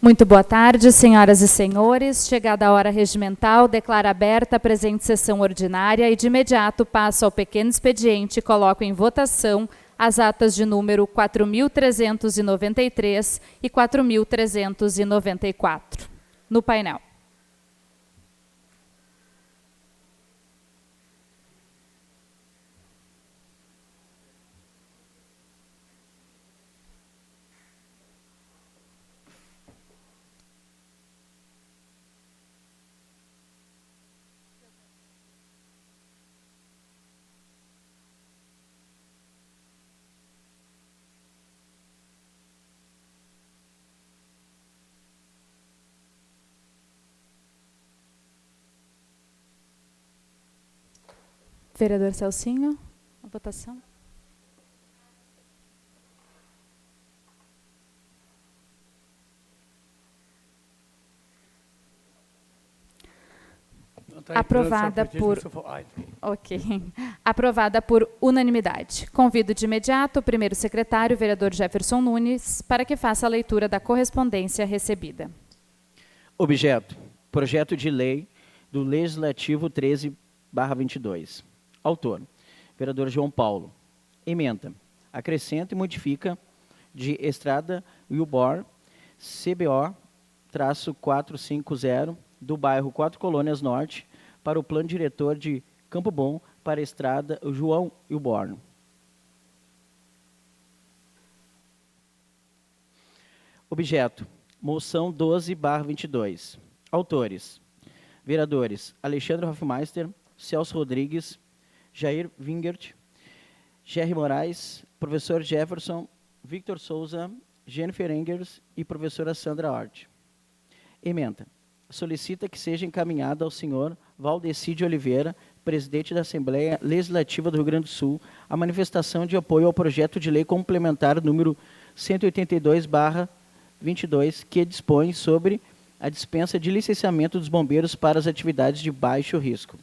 Muito boa tarde, senhoras e senhores. Chegada a hora regimental, declaro aberta a presente sessão ordinária e, de imediato, passo ao pequeno expediente e coloco em votação as atas de número 4.393 e 4.394 no painel. Vereador Celcinho, a votação. Aprovada por... Ok. Aprovada por unanimidade. Convido de imediato o primeiro secretário, o vereador Jefferson Nunes, para que faça a leitura da correspondência recebida. Objeto: projeto de lei do Legislativo 13/22. Autor: vereador João Paulo. Emenda: acrescenta e modifica de Estrada Wilbor, CBO-450, do bairro 4 Colônias Norte, para o plano diretor de Campo Bom para a Estrada João Wilbor. Objeto: moção 12/22. Autores: vereadores Alexandre Hofmeister, Celso Rodrigues, Jair Wingert, Jerry Moraes, professor Jefferson, Victor Souza, Jennifer Engers e professora Sandra Hort. Emenda: solicita que seja encaminhada ao senhor Valdeci de Oliveira, presidente da Assembleia Legislativa do Rio Grande do Sul, a manifestação de apoio ao projeto de lei complementar número 182/22, que dispõe sobre a dispensa de licenciamento dos bombeiros para as atividades de baixo risco.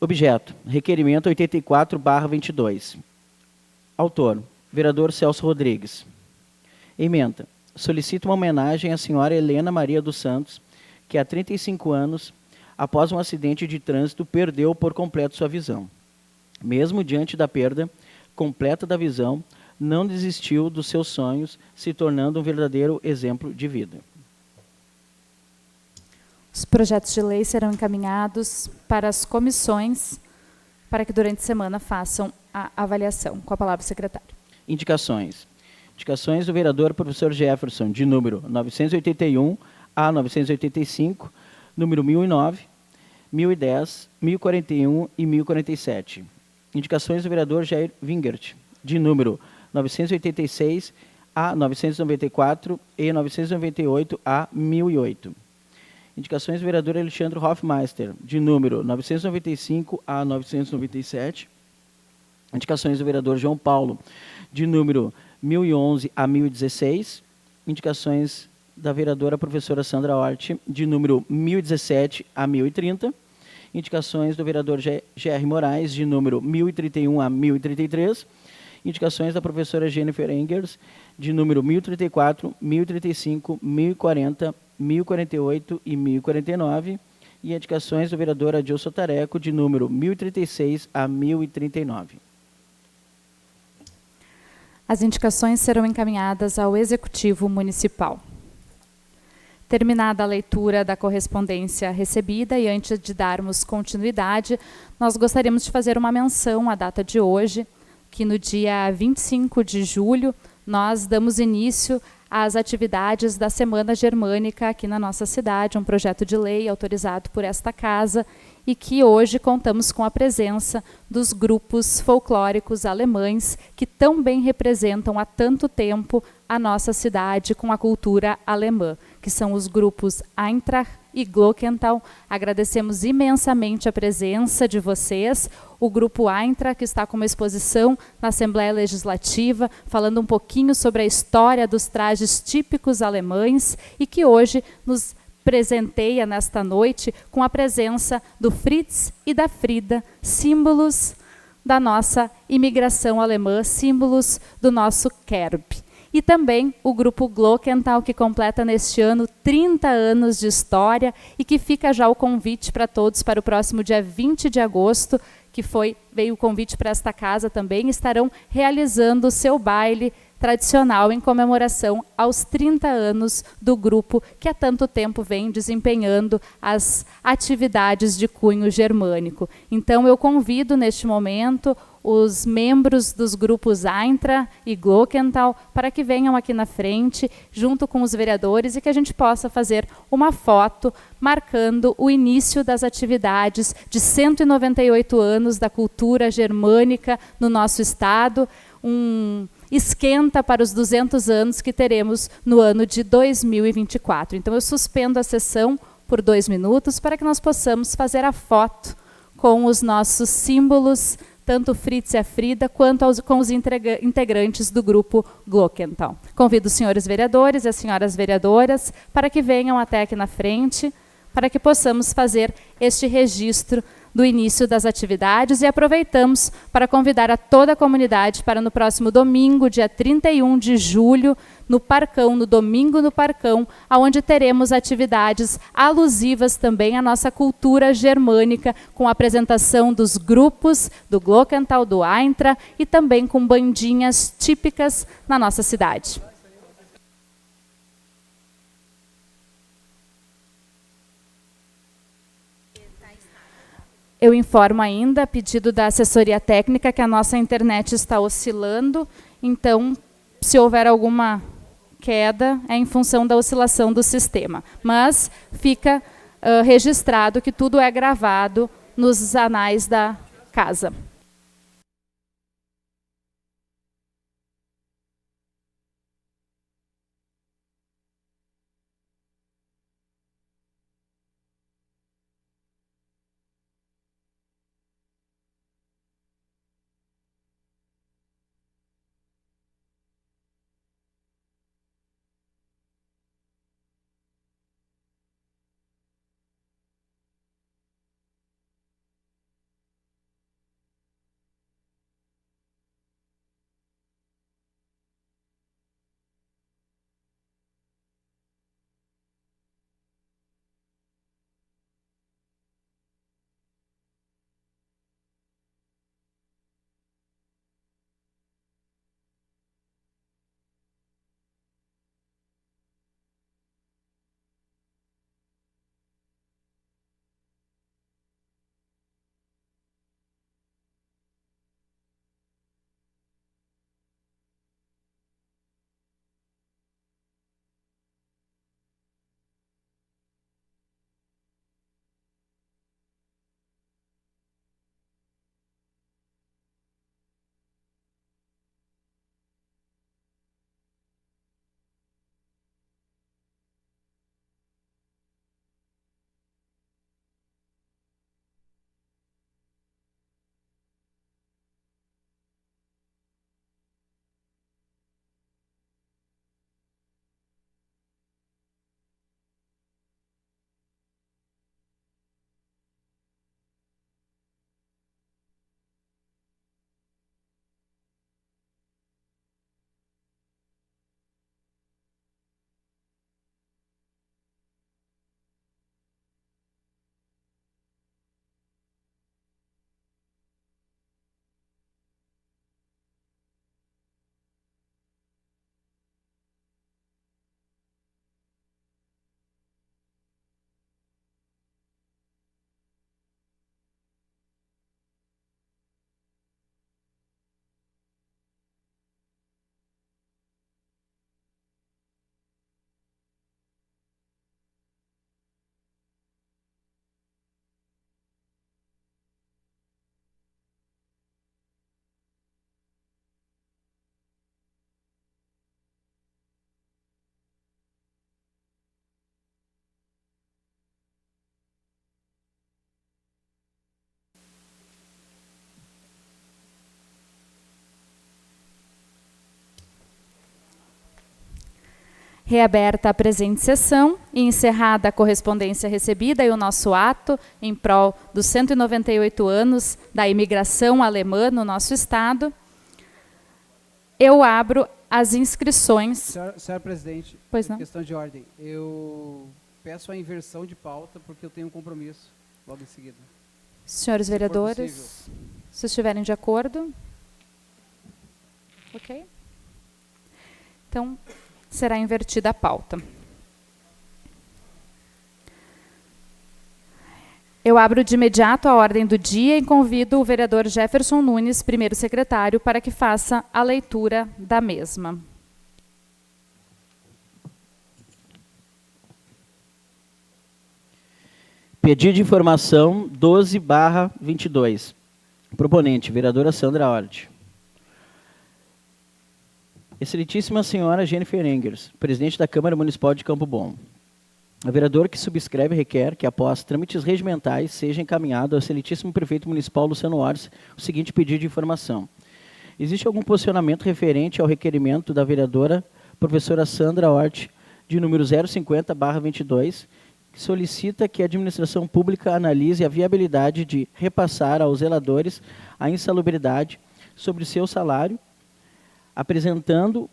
Objeto: requerimento 84/22. Autor: vereador Celso Rodrigues. Emenda: solicita uma homenagem à senhora Helena Maria dos Santos, que há 35 anos, após um acidente de trânsito, perdeu por completo sua visão. Mesmo diante da perda completa da visão, não desistiu dos seus sonhos, se tornando um verdadeiro exemplo de vida. Os projetos de lei serão encaminhados para as comissões para que durante a semana façam a avaliação. Com a palavra, secretário. Indicações. Indicações do vereador professor Jefferson, de número 981 a 985, número 1009, 1010, 1041 e 1047. Indicações do vereador Jair Wingert, de número 986 a 994 e 998 a 1008. Indicações do vereador Alexandre Hofmeister, de número 995 a 997. Indicações do vereador João Paulo, de número 1011 a 1016. Indicações da vereadora professora Sandra Hort, de número 1017 a 1030. Indicações do vereador Jerry Moraes, de número 1031 a 1033. Indicações da professora Jennifer Engers, de número 1034, 1035, 1040, 1048 e 1049, e indicações do vereador Adilson Tareco, de número 1036 a 1039. As indicações serão encaminhadas ao Executivo Municipal. Terminada a leitura da correspondência recebida e antes de darmos continuidade, nós gostaríamos de fazer uma menção à data de hoje, que no dia 25 de julho nós damos início às atividades da Semana Germânica aqui na nossa cidade, um projeto de lei autorizado por esta casa e que hoje contamos com a presença dos grupos folclóricos alemães que tão bem representam há tanto tempo a nossa cidade com a cultura alemã, que são os grupos Eintracht e Glockental. Agradecemos imensamente a presença de vocês. O grupo Eintracht, que está com uma exposição na Assembleia Legislativa, falando um pouquinho sobre a história dos trajes típicos alemães e que hoje nos presenteia nesta noite com a presença do Fritz e da Frida, símbolos da nossa imigração alemã, símbolos do nosso Kerb. E também o grupo Glockenthal, que completa neste ano 30 anos de história e que fica já o convite para todos para o próximo dia 20 de agosto, que veio o convite para esta casa também, estarão realizando o seu baile tradicional em comemoração aos 30 anos do grupo que há tanto tempo vem desempenhando as atividades de cunho germânico. Então eu convido neste momento os membros dos grupos Aintra e Glockenthal para que venham aqui na frente, junto com os vereadores, e que a gente possa fazer uma foto marcando o início das atividades de 198 anos da cultura germânica no nosso estado, esquenta para os 200 anos que teremos no ano de 2024. Então eu suspendo a sessão por 2 minutos para que nós possamos fazer a foto com os nossos símbolos, tanto o Fritz e a Frida, quanto com os integrantes do grupo Glockenthal. Convido os senhores vereadores e as senhoras vereadoras para que venham até aqui na frente, para que possamos fazer este registro do início das atividades, e aproveitamos para convidar a toda a comunidade para no próximo domingo, dia 31 de julho, no Parcão, no Domingo no Parcão, onde teremos atividades alusivas também à nossa cultura germânica, com a apresentação dos grupos do Glockenthal, do Aintra, e também com bandinhas típicas na nossa cidade. Eu informo ainda, a pedido da assessoria técnica, que a nossa internet está oscilando, então, se houver alguma queda, é em função da oscilação do sistema. Mas fica registrado que tudo é gravado nos anais da casa. Reaberta a presente sessão e encerrada a correspondência recebida e o nosso ato em prol dos 198 anos da imigração alemã no nosso estado, eu abro as inscrições. Senhora presidente, Pois não? questão de ordem. Eu peço a inversão de pauta porque eu tenho um compromisso logo em seguida. Senhores vereadores, se estiverem de acordo. Ok? Então, será invertida a pauta. Eu abro de imediato a ordem do dia e convido o vereador Jefferson Nunes, primeiro secretário, para que faça a leitura da mesma. Pedido de informação 12/22. Proponente, vereadora Sandra Hort. Excelentíssima senhora Jennifer Engels, presidente da Câmara Municipal de Campo Bom. A vereadora que subscreve requer que, após trâmites regimentais, seja encaminhado ao excelentíssimo prefeito municipal Luciano Orsi o seguinte pedido de informação. Existe algum posicionamento referente ao requerimento da vereadora professora Sandra Hort, de número 050/22, que solicita que a administração pública analise a viabilidade de repassar aos zeladores a insalubridade sobre seu salário, apresentando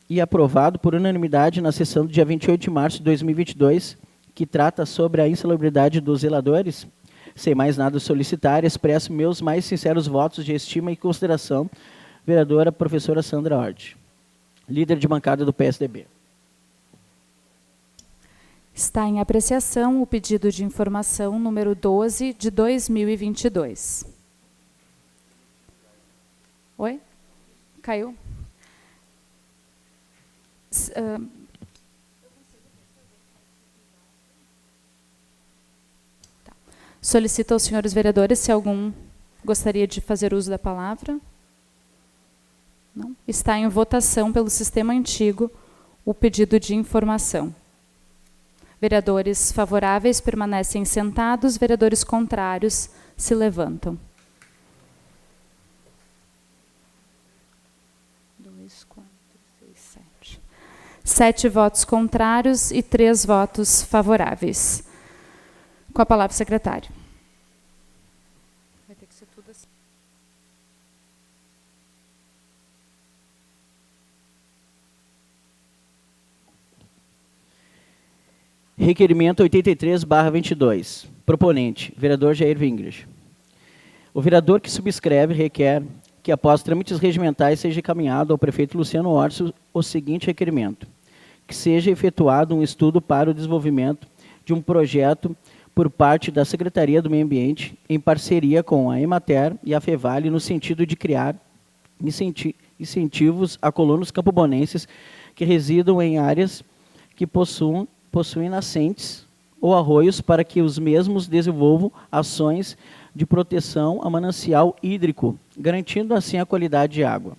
e aprovado por unanimidade na sessão do dia 28 de março de 2022, que trata sobre a insalubridade dos zeladores? Sem mais nada solicitar, expresso meus mais sinceros votos de estima e consideração, vereadora professora Sandra Hort, líder de bancada do PSDB. Está em apreciação o pedido de informação número 12 de 2022. Oi? Caiu? Solicito aos senhores vereadores se algum gostaria de fazer uso da palavra. Não? Está em votação pelo sistema antigo o pedido de informação. Vereadores favoráveis permanecem sentados, vereadores contrários se levantam. 2, 4, 6, 7. 7 votos contrários e 3 votos favoráveis. Com a palavra, secretário. Vai ter que ser tudo assim. Requerimento 83/22. Proponente, vereador Jair Wingres. O vereador que subscreve requer que, após trâmites regimentais, seja encaminhado ao prefeito Luciano Orsi o seguinte requerimento: que seja efetuado um estudo para o desenvolvimento de um projeto por parte da Secretaria do Meio Ambiente, em parceria com a Emater e a FEVALE, no sentido de criar incentivos a colonos campobonenses que residam em áreas que possuem nascentes ou arroios, para que os mesmos desenvolvam ações de proteção a manancial hídrico, garantindo assim a qualidade de água.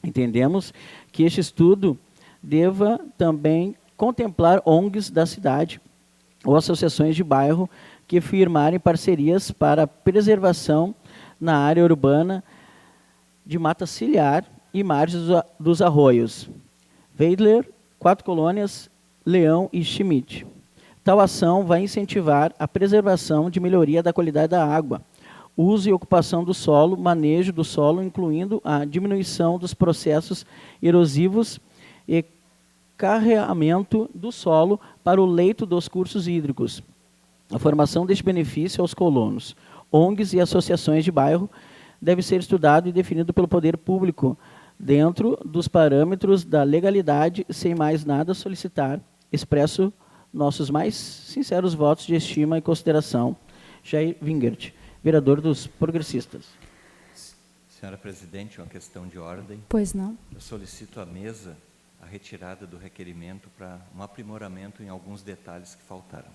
Entendemos que este estudo deva também contemplar ONGs da cidade ou associações de bairro que firmarem parcerias para preservação na área urbana de mata ciliar e margens dos arroios Weidler, 4 Colônias, Leão e Schmidt. Tal ação vai incentivar a preservação de melhoria da qualidade da água, uso e ocupação do solo, manejo do solo, incluindo a diminuição dos processos erosivos e carreamento do solo para o leito dos cursos hídricos. A formação deste benefício aos colonos, ONGs e associações de bairro deve ser estudado e definido pelo poder público, dentro dos parâmetros da legalidade, sem mais nada solicitar. Expresso nossos mais sinceros votos de estima e consideração. Jair Wingert, vereador dos progressistas. Senhora presidente, uma questão de ordem. Pois não. Eu solicito à mesa a retirada do requerimento para um aprimoramento em alguns detalhes que faltaram.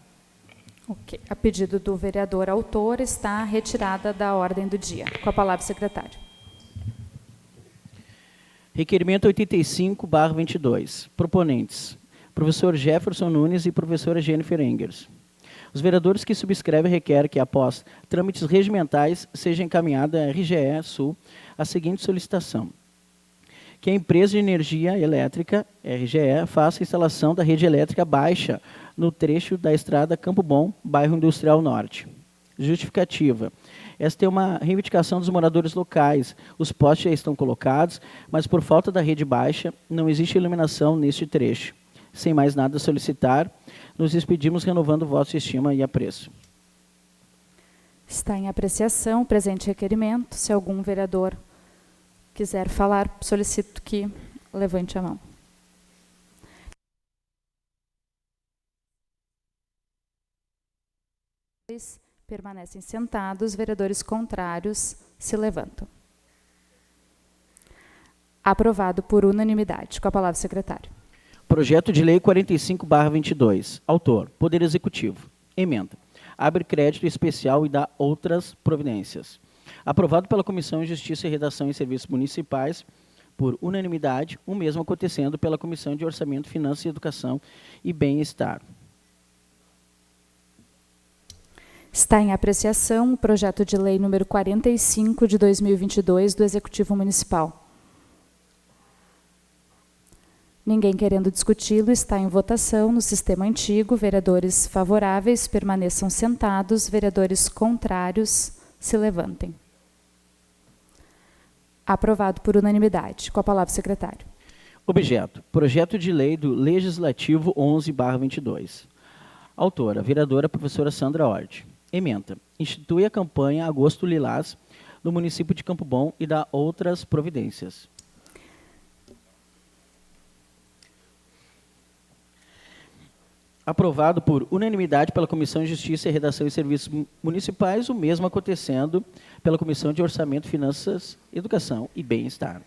Ok. A pedido do vereador autor, está retirada da ordem do dia. Com a palavra, secretário. Requerimento 85/22. Proponentes: professor Jefferson Nunes e professora Jennifer Engels. Os vereadores que subscrevem requerem que, após trâmites regimentais, seja encaminhada à RGE Sul a seguinte solicitação: que a empresa de energia elétrica, RGE, faça a instalação da rede elétrica baixa no trecho da estrada Campo Bom, bairro Industrial Norte. Justificativa. Esta é uma reivindicação dos moradores locais. Os postes já estão colocados, mas por falta da rede baixa, não existe iluminação neste trecho. Sem mais nada a solicitar, nos despedimos renovando votos de estima e apreço. Está em apreciação o presente requerimento. Se algum vereador quiser falar, solicito que levante a mão. Permanecem sentados, vereadores contrários se levantam. Aprovado por unanimidade. Com a palavra o secretário. Projeto de Lei 45/22. Autor, Poder Executivo. Emenda. Abre crédito especial e dá outras providências. Aprovado pela Comissão de Justiça e Redação e Serviços Municipais, por unanimidade, o mesmo acontecendo pela Comissão de Orçamento, Finanças, Educação e Bem-Estar. Está em apreciação o projeto de lei número 45 de 2022 do Executivo Municipal. Ninguém querendo discuti-lo, está em votação no sistema antigo. Vereadores favoráveis permaneçam sentados, vereadores contrários se levantem. Aprovado por unanimidade. Com a palavra o secretário. Objeto, projeto de lei do Legislativo 11/22. Autora, vereadora professora Sandra Hort. Emenda, institui a campanha Agosto Lilás no município de Campo Bom e dá outras providências. Aprovado por unanimidade pela Comissão de Justiça e Redação e Serviços Municipais, o mesmo acontecendo pela Comissão de Orçamento, Finanças, Educação e Bem-Estar.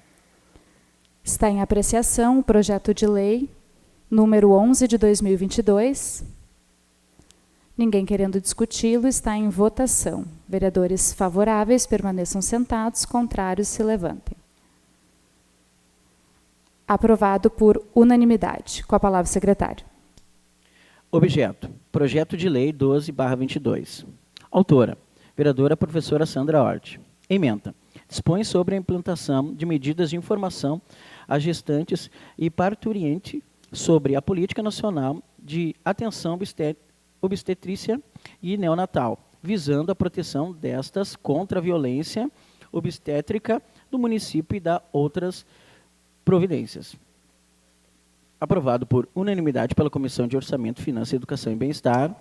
Está em apreciação o projeto de lei número 11 de 2022. Ninguém querendo discuti-lo, está em votação. Vereadores favoráveis permaneçam sentados, contrários se levantem. Aprovado por unanimidade. Com a palavra o secretário. Objeto, projeto de lei 12/22. Autora, vereadora professora Sandra Hort. Emenda, dispõe sobre a implantação de medidas de informação a gestantes e parturiente sobre a política nacional de atenção obstetrícia e neonatal, visando a proteção destas contra a violência obstétrica do município e da outras providências. Aprovado por unanimidade pela Comissão de Orçamento, Finanças, Educação e Bem-Estar,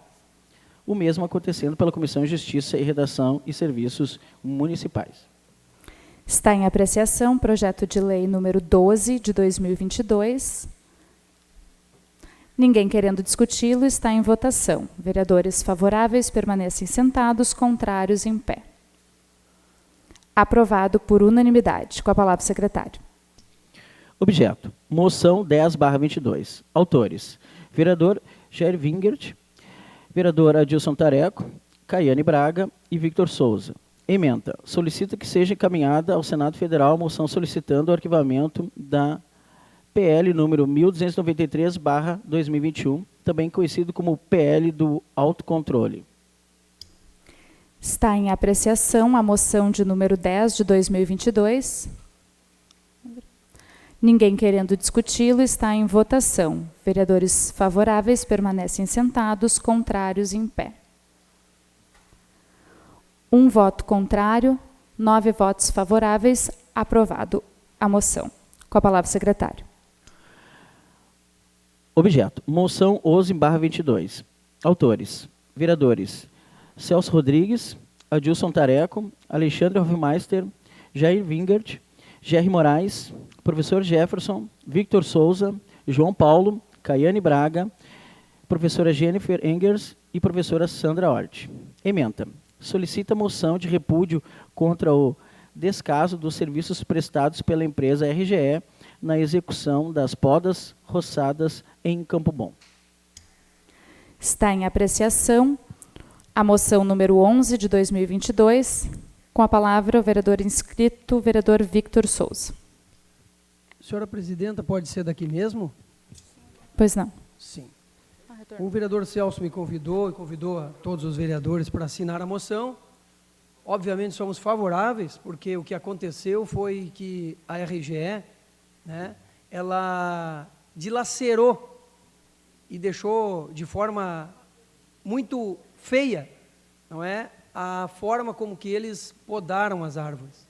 o mesmo acontecendo pela Comissão de Justiça e Redação e Serviços Municipais. Está em apreciação o projeto de lei número 12 de 2022. Ninguém querendo discuti-lo, está em votação. Vereadores favoráveis permanecem sentados, contrários em pé. Aprovado por unanimidade. Com a palavra o secretário. Objeto, moção 10/22. Autores, vereador Jair Wingert, vereador Adilson Tareco, Caiane Braga e Victor Souza. Emenda, solicita que seja encaminhada ao Senado Federal a moção solicitando o arquivamento da PL número 1293/2021, também conhecido como PL do autocontrole. Está em apreciação a moção de número 10 de 2022. Ninguém querendo discuti-lo, está em votação. Vereadores favoráveis permanecem sentados, contrários em pé. 1 voto contrário, 9 votos favoráveis. Aprovado a moção. Com a palavra o secretário. Objeto, moção 11/22. Autores, vereadores Celso Rodrigues, Adilson Tareco, Alexandre Hofmeister, Jair Wingert, Jerry Moraes, professor Jefferson, Victor Souza, João Paulo, Caiane Braga, professora Jennifer Engers e professora Sandra Hort. Emenda, solicita moção de repúdio contra o descaso dos serviços prestados pela empresa RGE na execução das podas roçadas em Campo Bom. Está em apreciação a moção número 11 de 2022. Com a palavra o vereador inscrito, vereador Victor Souza. Senhora presidenta, pode ser daqui mesmo? Pois não. Sim. O vereador Celso me convidou e convidou a todos os vereadores para assinar a moção. Obviamente somos favoráveis, porque o que aconteceu foi que a RGE né, ela dilacerou e deixou de forma muito feia, não é, a forma como que eles podaram as árvores.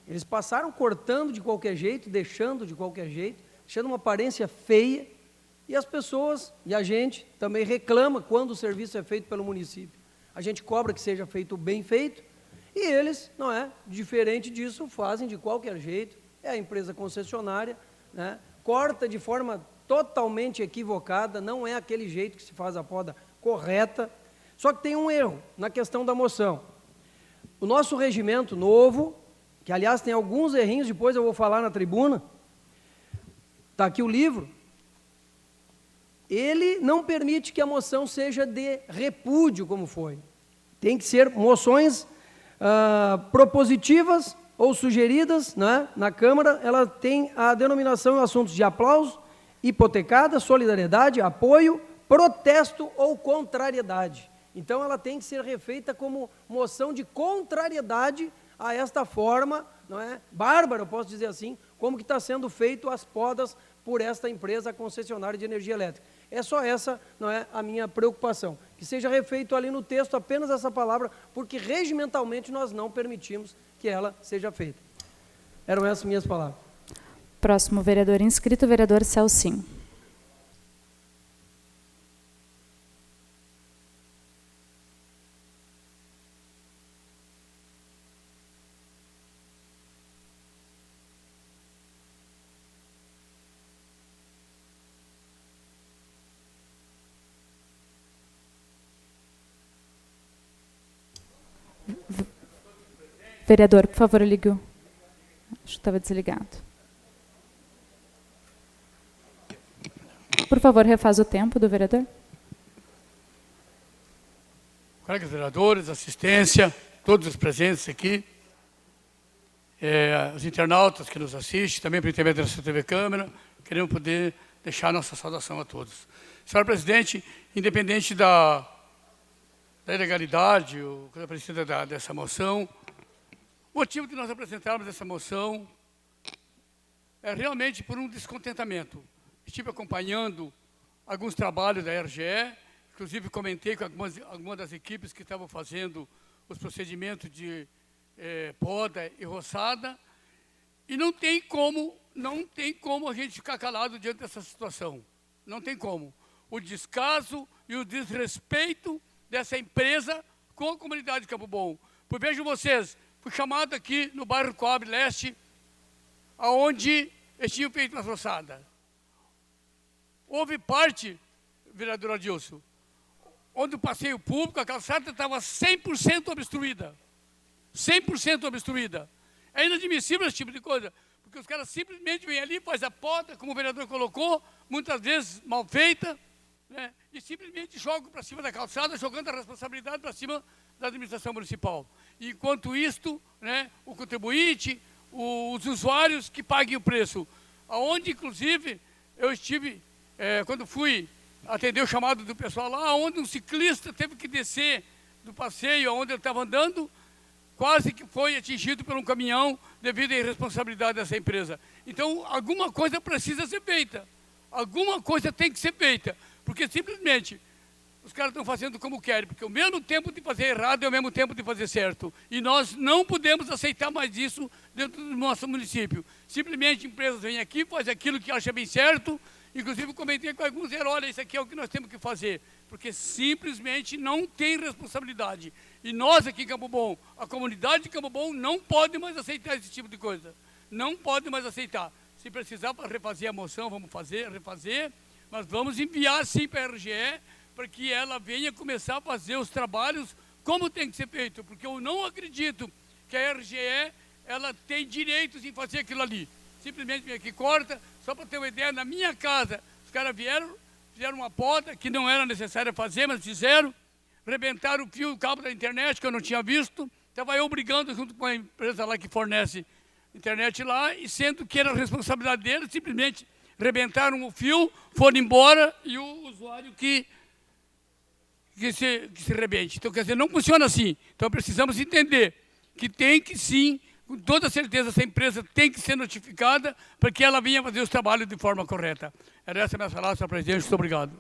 Eles passaram cortando de qualquer jeito, deixando de qualquer jeito, deixando uma aparência feia, e as pessoas, e a gente, também reclama quando o serviço é feito pelo município. A gente cobra que seja feito bem feito, e eles, não é, diferente disso, fazem de qualquer jeito, é a empresa concessionária, né, corta de forma totalmente equivocada, não é aquele jeito que se faz a poda correta. Só que tem um erro na questão da moção. O nosso regimento novo, que aliás tem alguns errinhos, depois eu vou falar na tribuna, está aqui o livro, ele não permite que a moção seja de repúdio, como foi. Tem que ser moções propositivas ou sugeridas, né? Na Câmara, ela tem a denominação em assuntos de aplauso, hipotecada, solidariedade, apoio, protesto ou contrariedade. Então, ela tem que ser refeita como moção de contrariedade a esta forma, não é, bárbara, eu posso dizer assim, como que está sendo feito as podas por esta empresa concessionária de energia elétrica. É só essa, não é, a minha preocupação, que seja refeito ali no texto apenas essa palavra, porque regimentalmente nós não permitimos que ela seja feita. Eram essas minhas palavras. Próximo vereador inscrito, vereador Celcinho. Vereador, por favor, ligue o... Acho que estava desligado. Por favor, refaz o tempo do vereador. Colegas vereadores, assistência, todos os presentes aqui, os internautas que nos assistem, também por intermédio da TV Câmara, queremos poder deixar nossa saudação a todos. Senhor presidente, independente da ilegalidade ou coisa parecida dessa moção, o motivo de nós apresentarmos essa moção é realmente por um descontentamento. Estive acompanhando alguns trabalhos da RGE, inclusive comentei com algumas das equipes que estavam fazendo os procedimentos de poda e roçada, e não tem como a gente ficar calado diante dessa situação. Não tem como. O descaso e o desrespeito dessa empresa com a comunidade de Campo Bom. Pois vejam vocês, fui chamado aqui no bairro Coab Leste, aonde eles tinham feito uma roçada. Houve parte, vereador Adilson, onde o passeio público, a calçada estava 100% obstruída. 100% obstruída. É inadmissível esse tipo de coisa, porque os caras simplesmente vêm ali, faz a poda, como o vereador colocou, muitas vezes mal feita, né, e simplesmente jogam para cima da calçada, jogando a responsabilidade para cima da administração municipal. E, enquanto isto, né, o contribuinte, os usuários que paguem o preço. Aonde, inclusive, eu estive, quando fui atender o chamado do pessoal lá, onde um ciclista teve que descer do passeio onde ele estava andando, quase que foi atingido por um caminhão devido à irresponsabilidade dessa empresa. Então, alguma coisa precisa ser feita. Alguma coisa tem que ser feita, porque simplesmente os caras estão fazendo como querem, porque o mesmo tempo de fazer errado é o mesmo tempo de fazer certo. E nós não podemos aceitar mais isso dentro do nosso município. Simplesmente empresas vêm aqui, fazem aquilo que acham bem certo. Inclusive, comentei com alguns heróis, olha, isso aqui é o que nós temos que fazer, porque simplesmente não tem responsabilidade. E nós aqui em Campo Bom, a comunidade de Campo Bom não pode mais aceitar esse tipo de coisa. Não pode mais aceitar. Se precisar para refazer a moção, vamos refazer, mas vamos enviar sim para a RGE, para que ela venha começar a fazer os trabalhos como tem que ser feito, porque eu não acredito que a RGE ela tem direitos em fazer aquilo ali. Simplesmente vem aqui, corta, só para ter uma ideia, na minha casa, os caras fizeram uma poda que não era necessária fazer, mas fizeram, rebentaram o fio e o cabo da internet, que eu não tinha visto, estava eu brigando junto com a empresa lá que fornece internet lá, e sendo que era responsabilidade deles, simplesmente rebentaram o fio, foram embora, e o usuário que se rebente. Então, quer dizer, não funciona assim. Então, precisamos entender que tem que, sim, com toda certeza, essa empresa tem que ser notificada para que ela venha fazer os trabalhos de forma correta. Era essa a minha palavra, senhor presidente. Muito obrigado.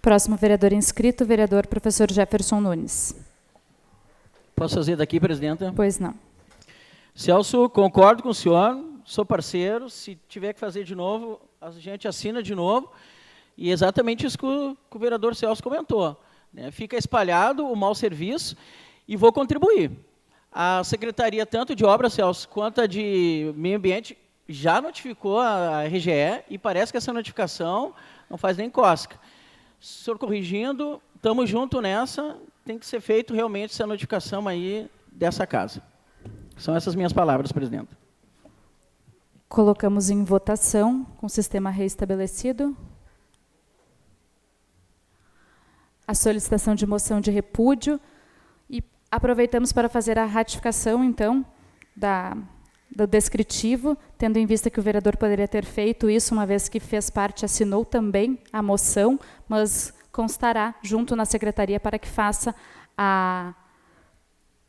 Próximo vereador inscrito, vereador professor Jefferson Nunes. Posso fazer daqui, presidenta? Pois não. Celso, concordo com o senhor, sou parceiro, se tiver que fazer de novo, a gente assina de novo, e exatamente isso que o vereador Celso comentou, né? Fica espalhado o mau serviço, e vou contribuir. A Secretaria, tanto de Obras, Celso, quanto a de Meio Ambiente, já notificou a RGE, e parece que essa notificação não faz nem cosca. O senhor corrigindo, estamos juntos nessa, tem que ser feito realmente essa notificação aí dessa casa. São essas minhas palavras, presidente. Colocamos em votação com o sistema reestabelecido a solicitação de moção de repúdio e aproveitamos para fazer a ratificação, então, do descritivo, tendo em vista que o vereador poderia ter feito isso, uma vez que fez parte, assinou também a moção, mas constará junto na secretaria para que faça a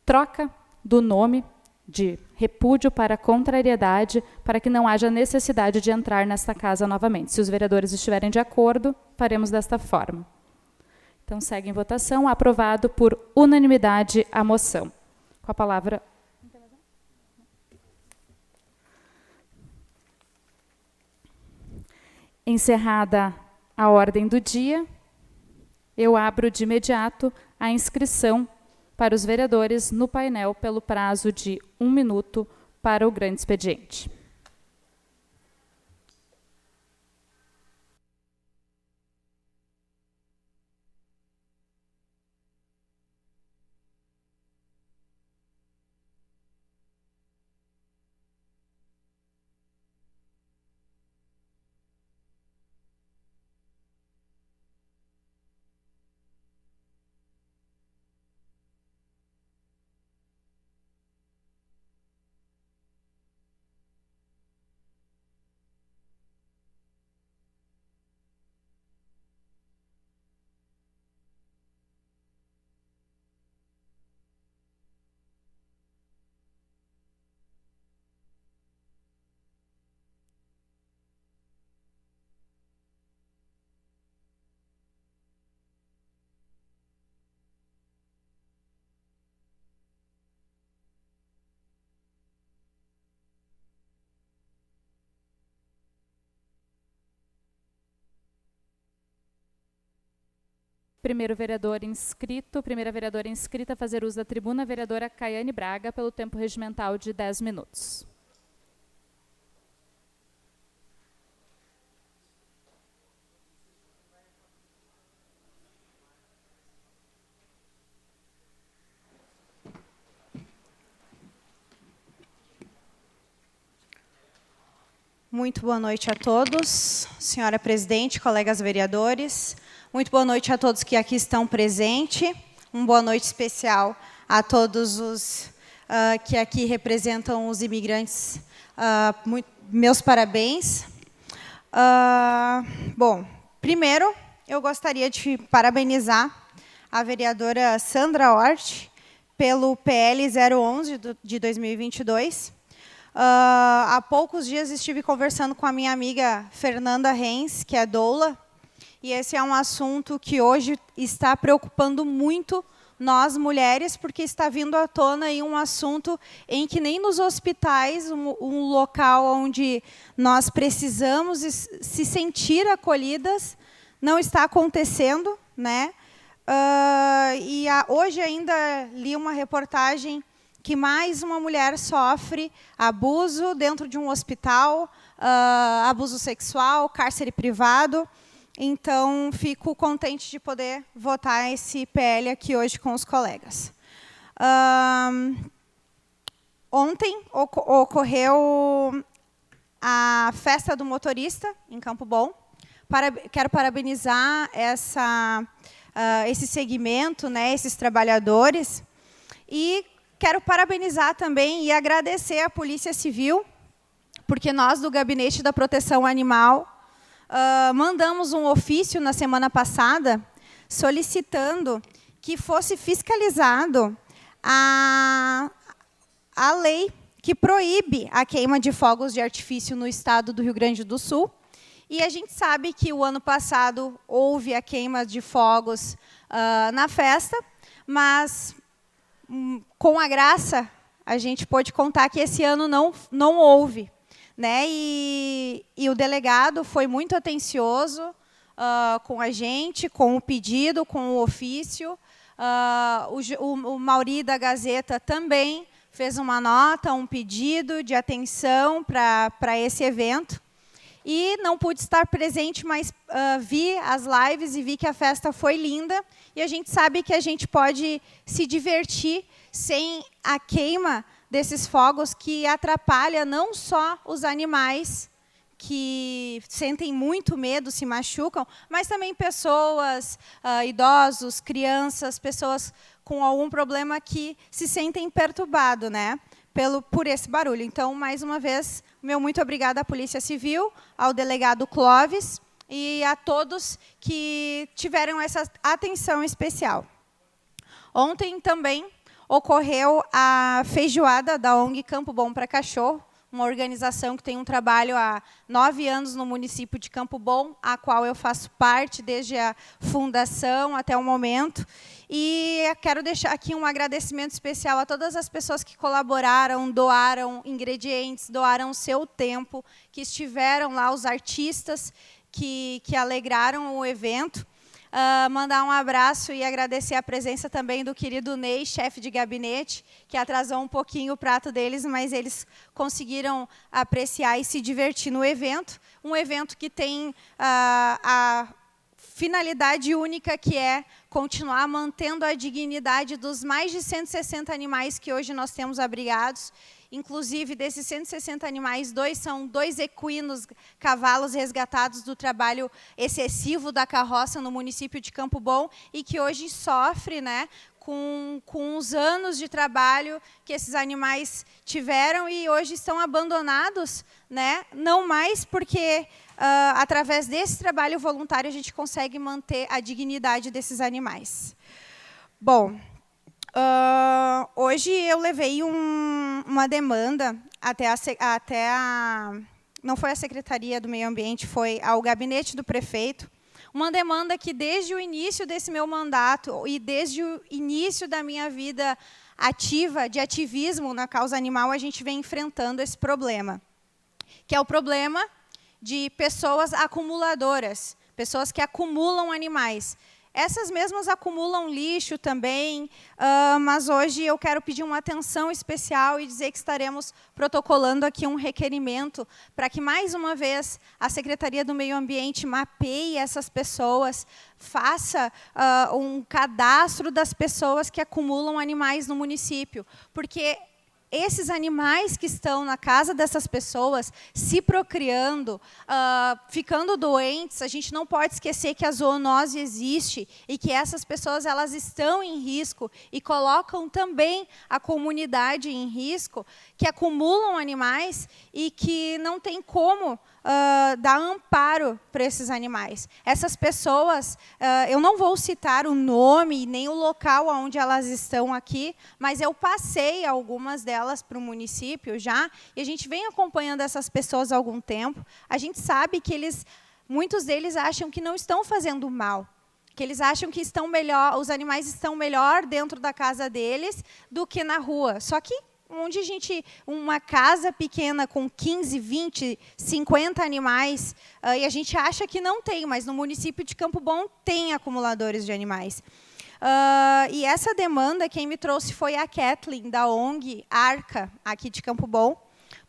troca do nome de repúdio para contrariedade, para que não haja necessidade de entrar nesta casa novamente. Se os vereadores estiverem de acordo, faremos desta forma. Então, segue em votação, aprovado por unanimidade a moção. Com a palavra... Encerrada a ordem do dia, eu abro de imediato a inscrição para os vereadores no painel pelo prazo de 1 minuto para o grande expediente. Primeira vereadora inscrita a fazer uso da tribuna, a vereadora Caiane Braga, pelo tempo regimental de 10 minutos. Muito boa noite a todos, senhora presidente, colegas vereadores. Muito boa noite a todos que aqui estão presentes. Uma boa noite especial a todos os que aqui representam os imigrantes. Meus parabéns. Bom, primeiro, eu gostaria de parabenizar a vereadora Sandra Hort pelo PL 011 de 2022. Há poucos dias estive conversando com a minha amiga Fernanda Reis, que é doula, e esse é um assunto que hoje está preocupando muito nós, mulheres, porque está vindo à tona aí um assunto em que nem nos hospitais, um local onde nós precisamos se sentir acolhidas, não está acontecendo, né? Hoje ainda li uma reportagem que mais uma mulher sofre abuso dentro de um hospital, abuso sexual, cárcere privado. Então, fico contente de poder votar esse PL aqui hoje com os colegas. Ontem ocorreu a festa do motorista em Campo Bom. Quero parabenizar esse segmento, né, esses trabalhadores. E quero parabenizar também e agradecer à Polícia Civil, porque nós, do Gabinete da Proteção Animal, mandamos um ofício na semana passada solicitando que fosse fiscalizado a lei que proíbe a queima de fogos de artifício no estado do Rio Grande do Sul. E a gente sabe que o ano passado houve a queima de fogos na festa, mas com a graça a gente pôde contar que esse ano não houve, né? E o delegado foi muito atencioso com a gente, com o pedido, com o ofício. O Mauri da Gazeta também fez uma nota, um pedido de atenção para esse evento. E não pude estar presente, mas vi as lives e vi que a festa foi linda. E a gente sabe que a gente pode se divertir sem a queima desses fogos que atrapalha não só os animais que sentem muito medo, se machucam, mas também pessoas, idosos, crianças, pessoas com algum problema que se sentem perturbados, né, por esse barulho. Então, mais uma vez, meu muito obrigada à Polícia Civil, ao delegado Clóvis e a todos que tiveram essa atenção especial. Ontem também ocorreu a feijoada da ONG Campo Bom para Cachorro, uma organização que tem um trabalho há 9 anos no município de Campo Bom, a qual eu faço parte desde a fundação até o momento. E quero deixar aqui um agradecimento especial a todas as pessoas que colaboraram, doaram ingredientes, doaram seu tempo, que estiveram lá, os artistas que alegraram o evento. Mandar um abraço e agradecer a presença também do querido Ney, chefe de gabinete, que atrasou um pouquinho o prato deles, mas eles conseguiram apreciar e se divertir no evento. Um evento que tem a finalidade única, que é continuar mantendo a dignidade dos mais de 160 animais que hoje nós temos abrigados. Inclusive, desses 160 animais, são 2 equinos, cavalos resgatados do trabalho excessivo da carroça no município de Campo Bom e que hoje sofre, né, com os anos de trabalho que esses animais tiveram e hoje estão abandonados, né, não mais porque, através desse trabalho voluntário, a gente consegue manter a dignidade desses animais. Bom, hoje eu levei uma demanda não foi a Secretaria do Meio Ambiente, foi ao gabinete do prefeito, uma demanda que desde o início desse meu mandato e desde o início da minha vida ativa, de ativismo na causa animal, a gente vem enfrentando esse problema, que é o problema de pessoas acumuladoras, pessoas que acumulam animais. Essas mesmas acumulam lixo também, mas hoje eu quero pedir uma atenção especial e dizer que estaremos protocolando aqui um requerimento para que, mais uma vez, a Secretaria do Meio Ambiente mapeie essas pessoas, faça um cadastro das pessoas que acumulam animais no município, porque esses animais que estão na casa dessas pessoas, se procriando, ficando doentes, a gente não pode esquecer que a zoonose existe e que essas pessoas elas estão em risco e colocam também a comunidade em risco, que acumulam animais e que não tem como dar amparo para esses animais. Essas pessoas, eu não vou citar o nome nem o local onde elas estão aqui, mas eu passei algumas delas para o município já, e a gente vem acompanhando essas pessoas há algum tempo. A gente sabe que muitos deles acham que não estão fazendo mal, que eles acham que os animais estão melhor dentro da casa deles do que na rua. Só que onde uma casa pequena com 15, 20, 50 animais, e a gente acha que não tem, mas no município de Campo Bom tem acumuladores de animais. E essa demanda, quem me trouxe foi a Kathleen, da ONG Arca, aqui de Campo Bom,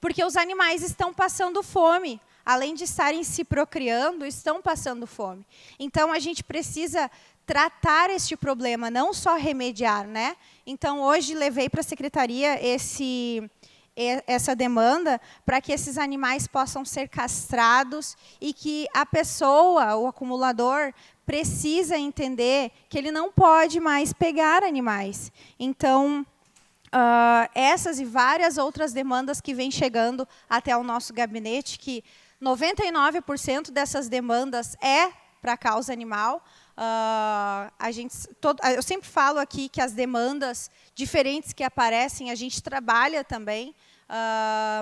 porque os animais estão passando fome. Além de estarem se procriando, estão passando fome. Então, a gente precisa tratar este problema, não só remediar, né? Então, hoje, levei para a Secretaria essa demanda para que esses animais possam ser castrados e que a pessoa, o acumulador, precisa entender que ele não pode mais pegar animais. Então, essas e várias outras demandas que vêm chegando até o nosso gabinete, que 99% dessas demandas é para a causa animal. Eu sempre falo aqui que as demandas diferentes que aparecem, a gente trabalha também.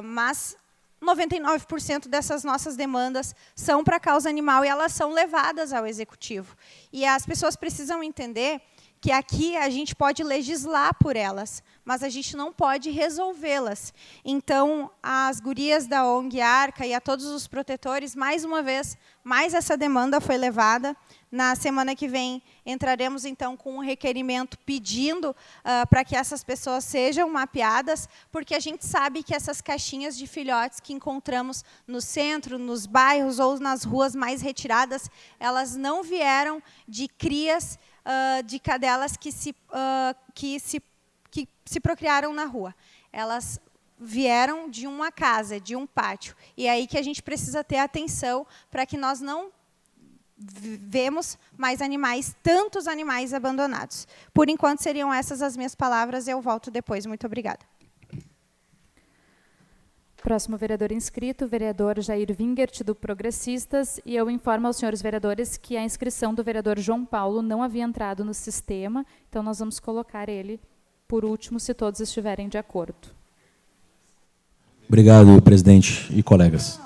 Mas 99% dessas nossas demandas são para a causa animal e elas são levadas ao executivo. E as pessoas precisam entender que aqui a gente pode legislar por elas, mas a gente não pode resolvê-las. Então, as gurias da ONG Arca e a todos os protetores, mais uma vez, mais essa demanda foi levada. Na semana que vem, entraremos, então, com um requerimento pedindo para que essas pessoas sejam mapeadas, porque a gente sabe que essas caixinhas de filhotes que encontramos no centro, nos bairros ou nas ruas mais retiradas, elas não vieram de crias de cadelas que se procriaram na rua. Elas vieram de uma casa, de um pátio. E é aí que a gente precisa ter atenção para que nós não vemos mais animais, tantos animais abandonados. Por enquanto, seriam essas as minhas palavras. Eu volto depois. Muito obrigada. Próximo vereador inscrito, o vereador Jair Wingert, do Progressistas, e eu informo aos senhores vereadores que a inscrição do vereador João Paulo não havia entrado no sistema, então nós vamos colocar ele por último, se todos estiverem de acordo. Obrigado, presidente e colegas.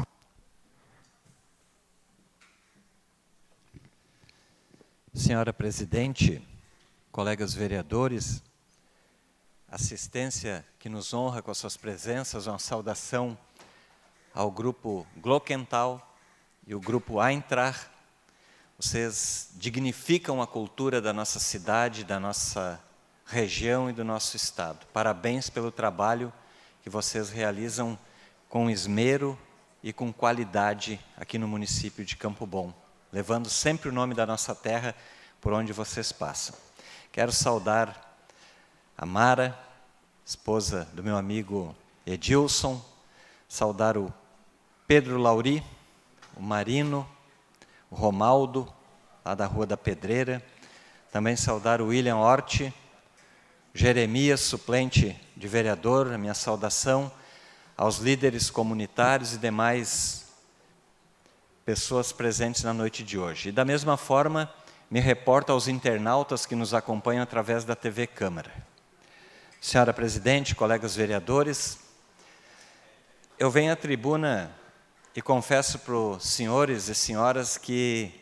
Senhora presidente, colegas vereadores, assistência que nos honra com as suas presenças, uma saudação ao grupo Glockenthal e o grupo Eintracht. Vocês dignificam a cultura da nossa cidade, da nossa região e do nosso estado. Parabéns pelo trabalho que vocês realizam com esmero e com qualidade aqui no município de Campo Bom, levando sempre o nome da nossa terra por onde vocês passam. Quero saudar a Mara, esposa do meu amigo Edilson, saudar o Pedro Lauri, o Marino, o Romaldo, lá da Rua da Pedreira, também saudar o William Hort, Jeremias, suplente de vereador, a minha saudação aos líderes comunitários e demais pessoas presentes na noite de hoje. E da mesma forma, me reporto aos internautas que nos acompanham através da TV Câmara. Senhora presidente, colegas vereadores, eu venho à tribuna e confesso para os senhores e senhoras que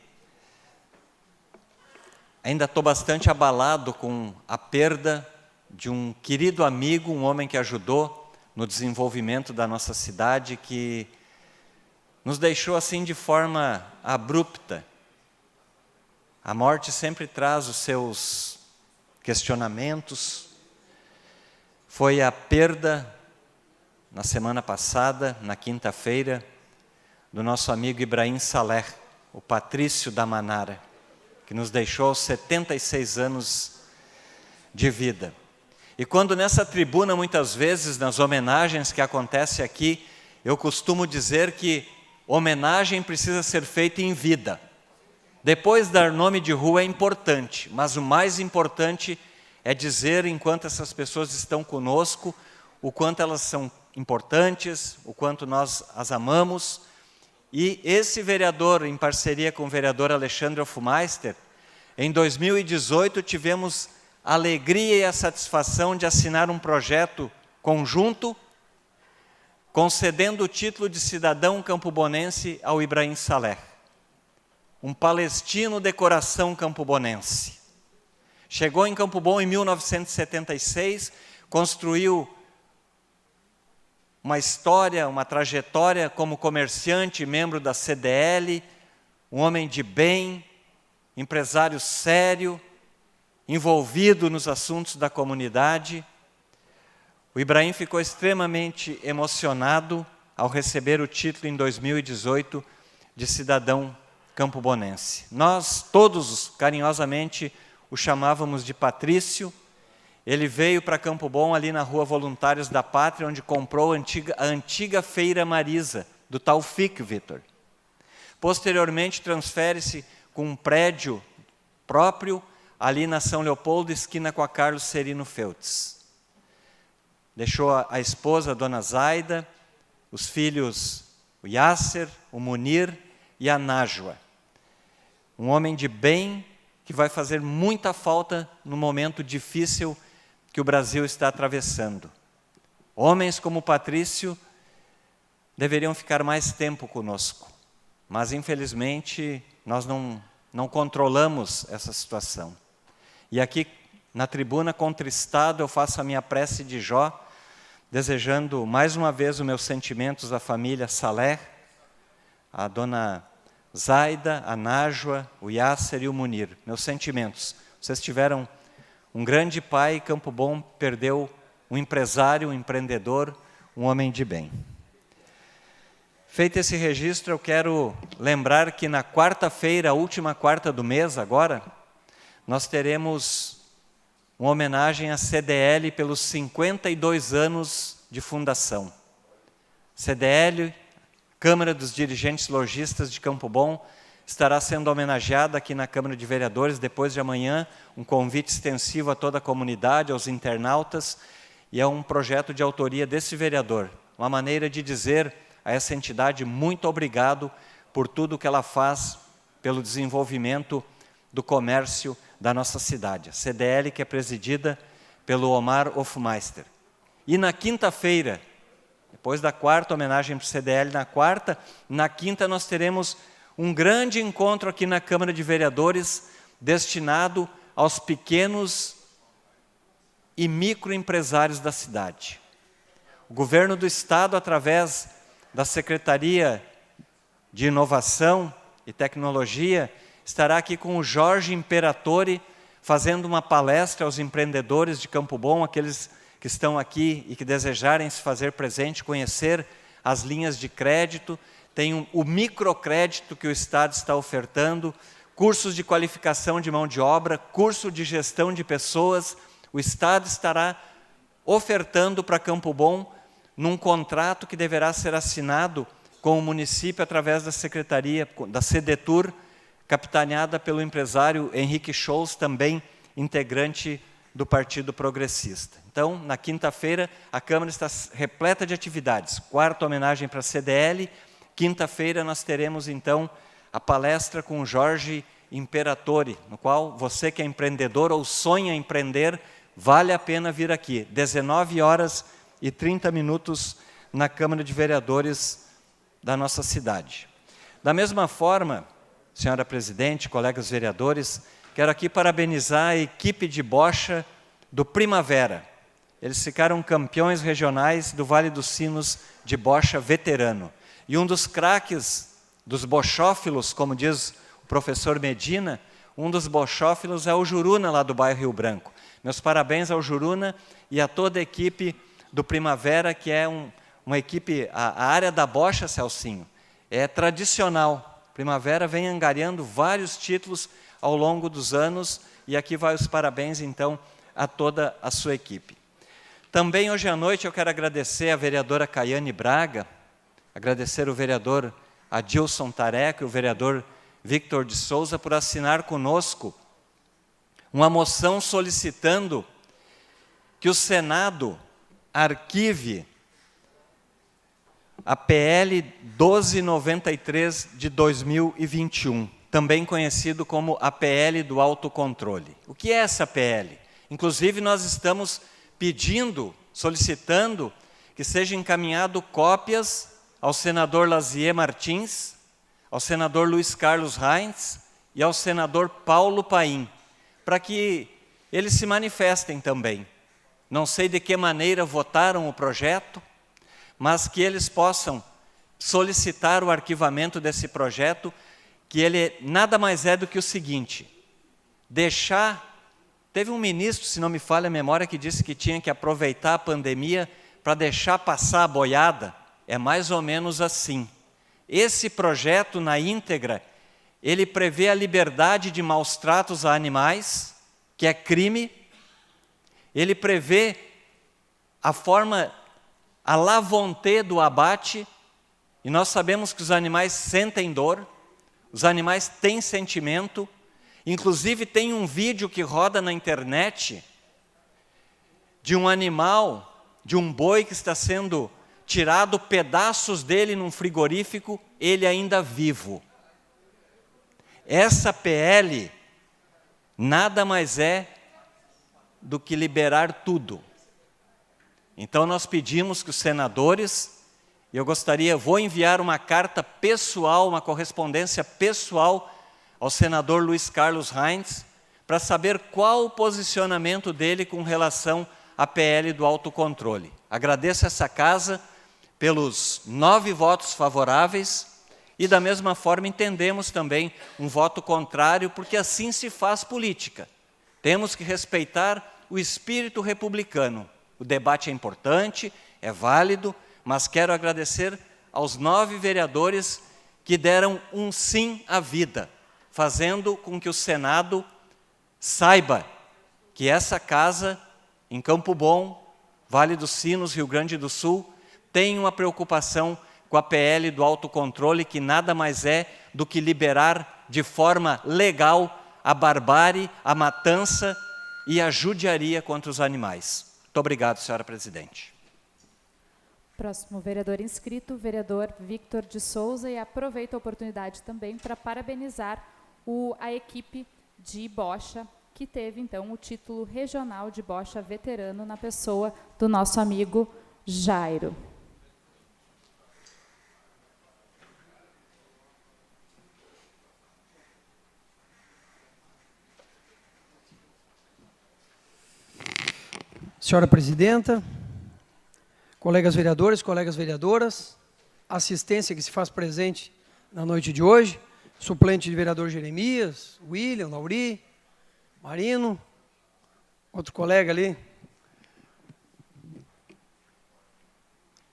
ainda estou bastante abalado com a perda de um querido amigo, um homem que ajudou no desenvolvimento da nossa cidade, que nos deixou assim de forma abrupta. A morte sempre traz os seus questionamentos. Foi a perda, na semana passada, na quinta-feira, do nosso amigo Ibrahim Saleh, o Patrício da Manara, que nos deixou aos 76 anos de vida. E quando nessa tribuna, muitas vezes, nas homenagens que acontecem aqui, eu costumo dizer que homenagem precisa ser feita em vida. Depois, dar nome de rua é importante, mas o mais importante é dizer, enquanto essas pessoas estão conosco, o quanto elas são importantes, o quanto nós as amamos. E esse vereador, em parceria com o vereador Alexandre Hofmeister, em 2018 tivemos a alegria e a satisfação de assinar um projeto conjunto, concedendo o título de cidadão campobonense ao Ibrahim Saleh, um palestino de coração campobonense. Chegou em Campo Bom em 1976, construiu uma história, uma trajetória como comerciante, membro da CDL, um homem de bem, empresário sério, envolvido nos assuntos da comunidade. O Ibrahim ficou extremamente emocionado ao receber o título em 2018 de cidadão campobonense. Nós todos carinhosamente o chamávamos de Patrício. Ele veio para Campo Bom ali na Rua Voluntários da Pátria, onde comprou a antiga Feira Marisa, do Taufik Vitor. Posteriormente transfere-se com um prédio próprio ali na São Leopoldo, esquina com a Carlos Serino Feltz. Deixou a esposa, a dona Zaida, os filhos, o Yasser, o Munir e a Nájua. Um homem de bem que vai fazer muita falta no momento difícil que o Brasil está atravessando. Homens como Patrício deveriam ficar mais tempo conosco, mas infelizmente nós não controlamos essa situação. E aqui na tribuna, contristado, eu faço a minha prece de Jó, desejando mais uma vez os meus sentimentos à família Saleh, a dona Zaida, a Nájua, o Yasser e o Munir. Meus sentimentos. Vocês tiveram um grande pai, Campo Bom perdeu um empresário, um empreendedor, um homem de bem. Feito esse registro, eu quero lembrar que na quarta-feira, a última quarta do mês agora, nós teremos uma homenagem à CDL pelos 52 anos de fundação. CDL, Câmara dos Dirigentes Lojistas de Campo Bom, estará sendo homenageada aqui na Câmara de Vereadores, depois de amanhã, um convite extensivo a toda a comunidade, aos internautas, e é um projeto de autoria desse vereador, uma maneira de dizer a essa entidade muito obrigado por tudo que ela faz pelo desenvolvimento do comércio da nossa cidade. A CDL, que é presidida pelo Omar Hofmeister. E na quinta-feira, depois da quarta homenagem para o CDL na quinta nós teremos um grande encontro aqui na Câmara de Vereadores destinado aos pequenos e microempresários da cidade. O governo do Estado, através da Secretaria de Inovação e Tecnologia, estará aqui com o Jorge Imperatori, fazendo uma palestra aos empreendedores de Campo Bom, aqueles que estão aqui e que desejarem se fazer presente, conhecer as linhas de crédito. Tem o microcrédito que o Estado está ofertando, cursos de qualificação de mão de obra, curso de gestão de pessoas. O Estado estará ofertando para Campo Bom num contrato que deverá ser assinado com o município através da Secretaria, da Sedetur, capitaneada pelo empresário Henrique Scholz, também integrante do Partido Progressista. Então, na quinta-feira, a Câmara está repleta de atividades. Quarta homenagem para a CDL. Quinta-feira nós teremos, então, a palestra com o Jorge Imperatori, no qual você que é empreendedor ou sonha empreender, vale a pena vir aqui. 19h30 na Câmara de Vereadores da nossa cidade. Da mesma forma, senhora presidente, colegas vereadores, quero aqui parabenizar a equipe de bocha do Primavera. Eles ficaram campeões regionais do Vale dos Sinos de bocha veterano. E um dos craques dos bochófilos, como diz o professor Medina, um dos bochófilos é o Juruna, lá do bairro Rio Branco. Meus parabéns ao Juruna e a toda a equipe do Primavera, que é uma equipe, a área da bocha, Celcinho, é tradicional. Primavera vem angariando vários títulos ao longo dos anos, e aqui vai os parabéns, então, a toda a sua equipe. Também hoje à noite eu quero agradecer a vereadora Caiane Braga, agradecer o vereador Adilson Tareca e o vereador Victor de Souza por assinar conosco uma moção solicitando que o Senado arquive a PL 1293 de 2021, também conhecido como a PL do autocontrole. O que é essa PL? Inclusive, nós estamos pedindo, solicitando que seja encaminhado cópias ao senador Lazier Martins, ao senador Luiz Carlos Reins e ao senador Paulo Paim, para que eles se manifestem também. Não sei de que maneira votaram o projeto, mas que eles possam solicitar o arquivamento desse projeto, que ele nada mais é do que o seguinte: teve um ministro, se não me falha a memória, que disse que tinha que aproveitar a pandemia para deixar passar a boiada. É mais ou menos assim. Esse projeto, na íntegra, ele prevê a liberdade de maus tratos a animais, que é crime. Ele prevê a la volonté do abate, e nós sabemos que os animais sentem dor, os animais têm sentimento. Inclusive tem um vídeo que roda na internet de um animal, de um boi que está sendo tirado pedaços dele num frigorífico, ele ainda vivo. Essa PL nada mais é do que liberar tudo. Então nós pedimos que os senadores, vou enviar uma carta pessoal, uma correspondência pessoal ao senador Luiz Carlos Reins, para saber qual o posicionamento dele com relação à PL do autocontrole. Agradeço essa casa pelos 9 votos favoráveis e, da mesma forma, entendemos também um voto contrário, porque assim se faz política. Temos que respeitar o espírito republicano. O debate é importante, é válido, mas quero agradecer aos 9 vereadores que deram um sim à vida, fazendo com que o Senado saiba que essa casa, em Campo Bom, Vale dos Sinos, Rio Grande do Sul, tem uma preocupação com a PL do autocontrole, que nada mais é do que liberar de forma legal a barbárie, a matança e a judiaria contra os animais. Muito obrigado, senhora presidente. Próximo vereador inscrito, vereador Victor de Souza, e aproveito a oportunidade também para parabenizar a equipe de bocha, que teve, então, o título regional de bocha veterano na pessoa do nosso amigo Jairo. Senhora presidenta, colegas vereadores, colegas vereadoras, assistência que se faz presente na noite de hoje, suplente de vereador Jeremias, William, Lauri, Marino, outro colega ali,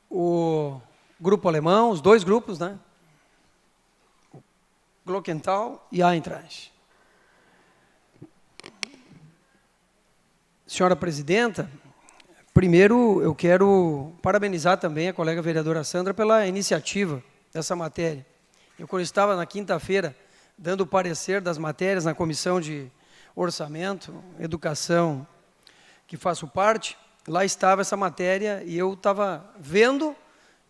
o grupo alemão, os 2 grupos, né? Glockenthal e Eintracht. Senhora presidenta, primeiro eu quero parabenizar também a colega vereadora Sandra pela iniciativa dessa matéria. Eu, quando estava na quinta-feira dando o parecer das matérias na Comissão de Orçamento, Educação, que faço parte, lá estava essa matéria e eu estava vendo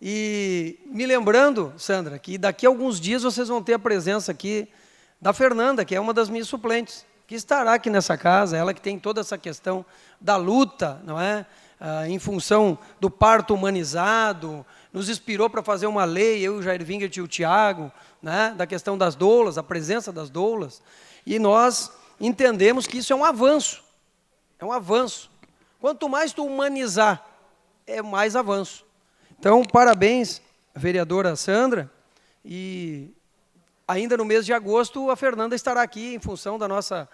e me lembrando, Sandra, que daqui a alguns dias vocês vão ter a presença aqui da Fernanda, que é uma das minhas suplentes, que estará aqui nessa casa, ela que tem toda essa questão da luta, não é? Em função do parto humanizado, nos inspirou para fazer uma lei, eu, o Jair Wingert e o Tiago, né? Da questão das doulas, a presença das doulas, e nós entendemos que isso é um avanço, Quanto mais tu humanizar, é mais avanço. Então, parabéns, vereadora Sandra, e ainda no mês de agosto a Fernanda estará aqui em função da nossa,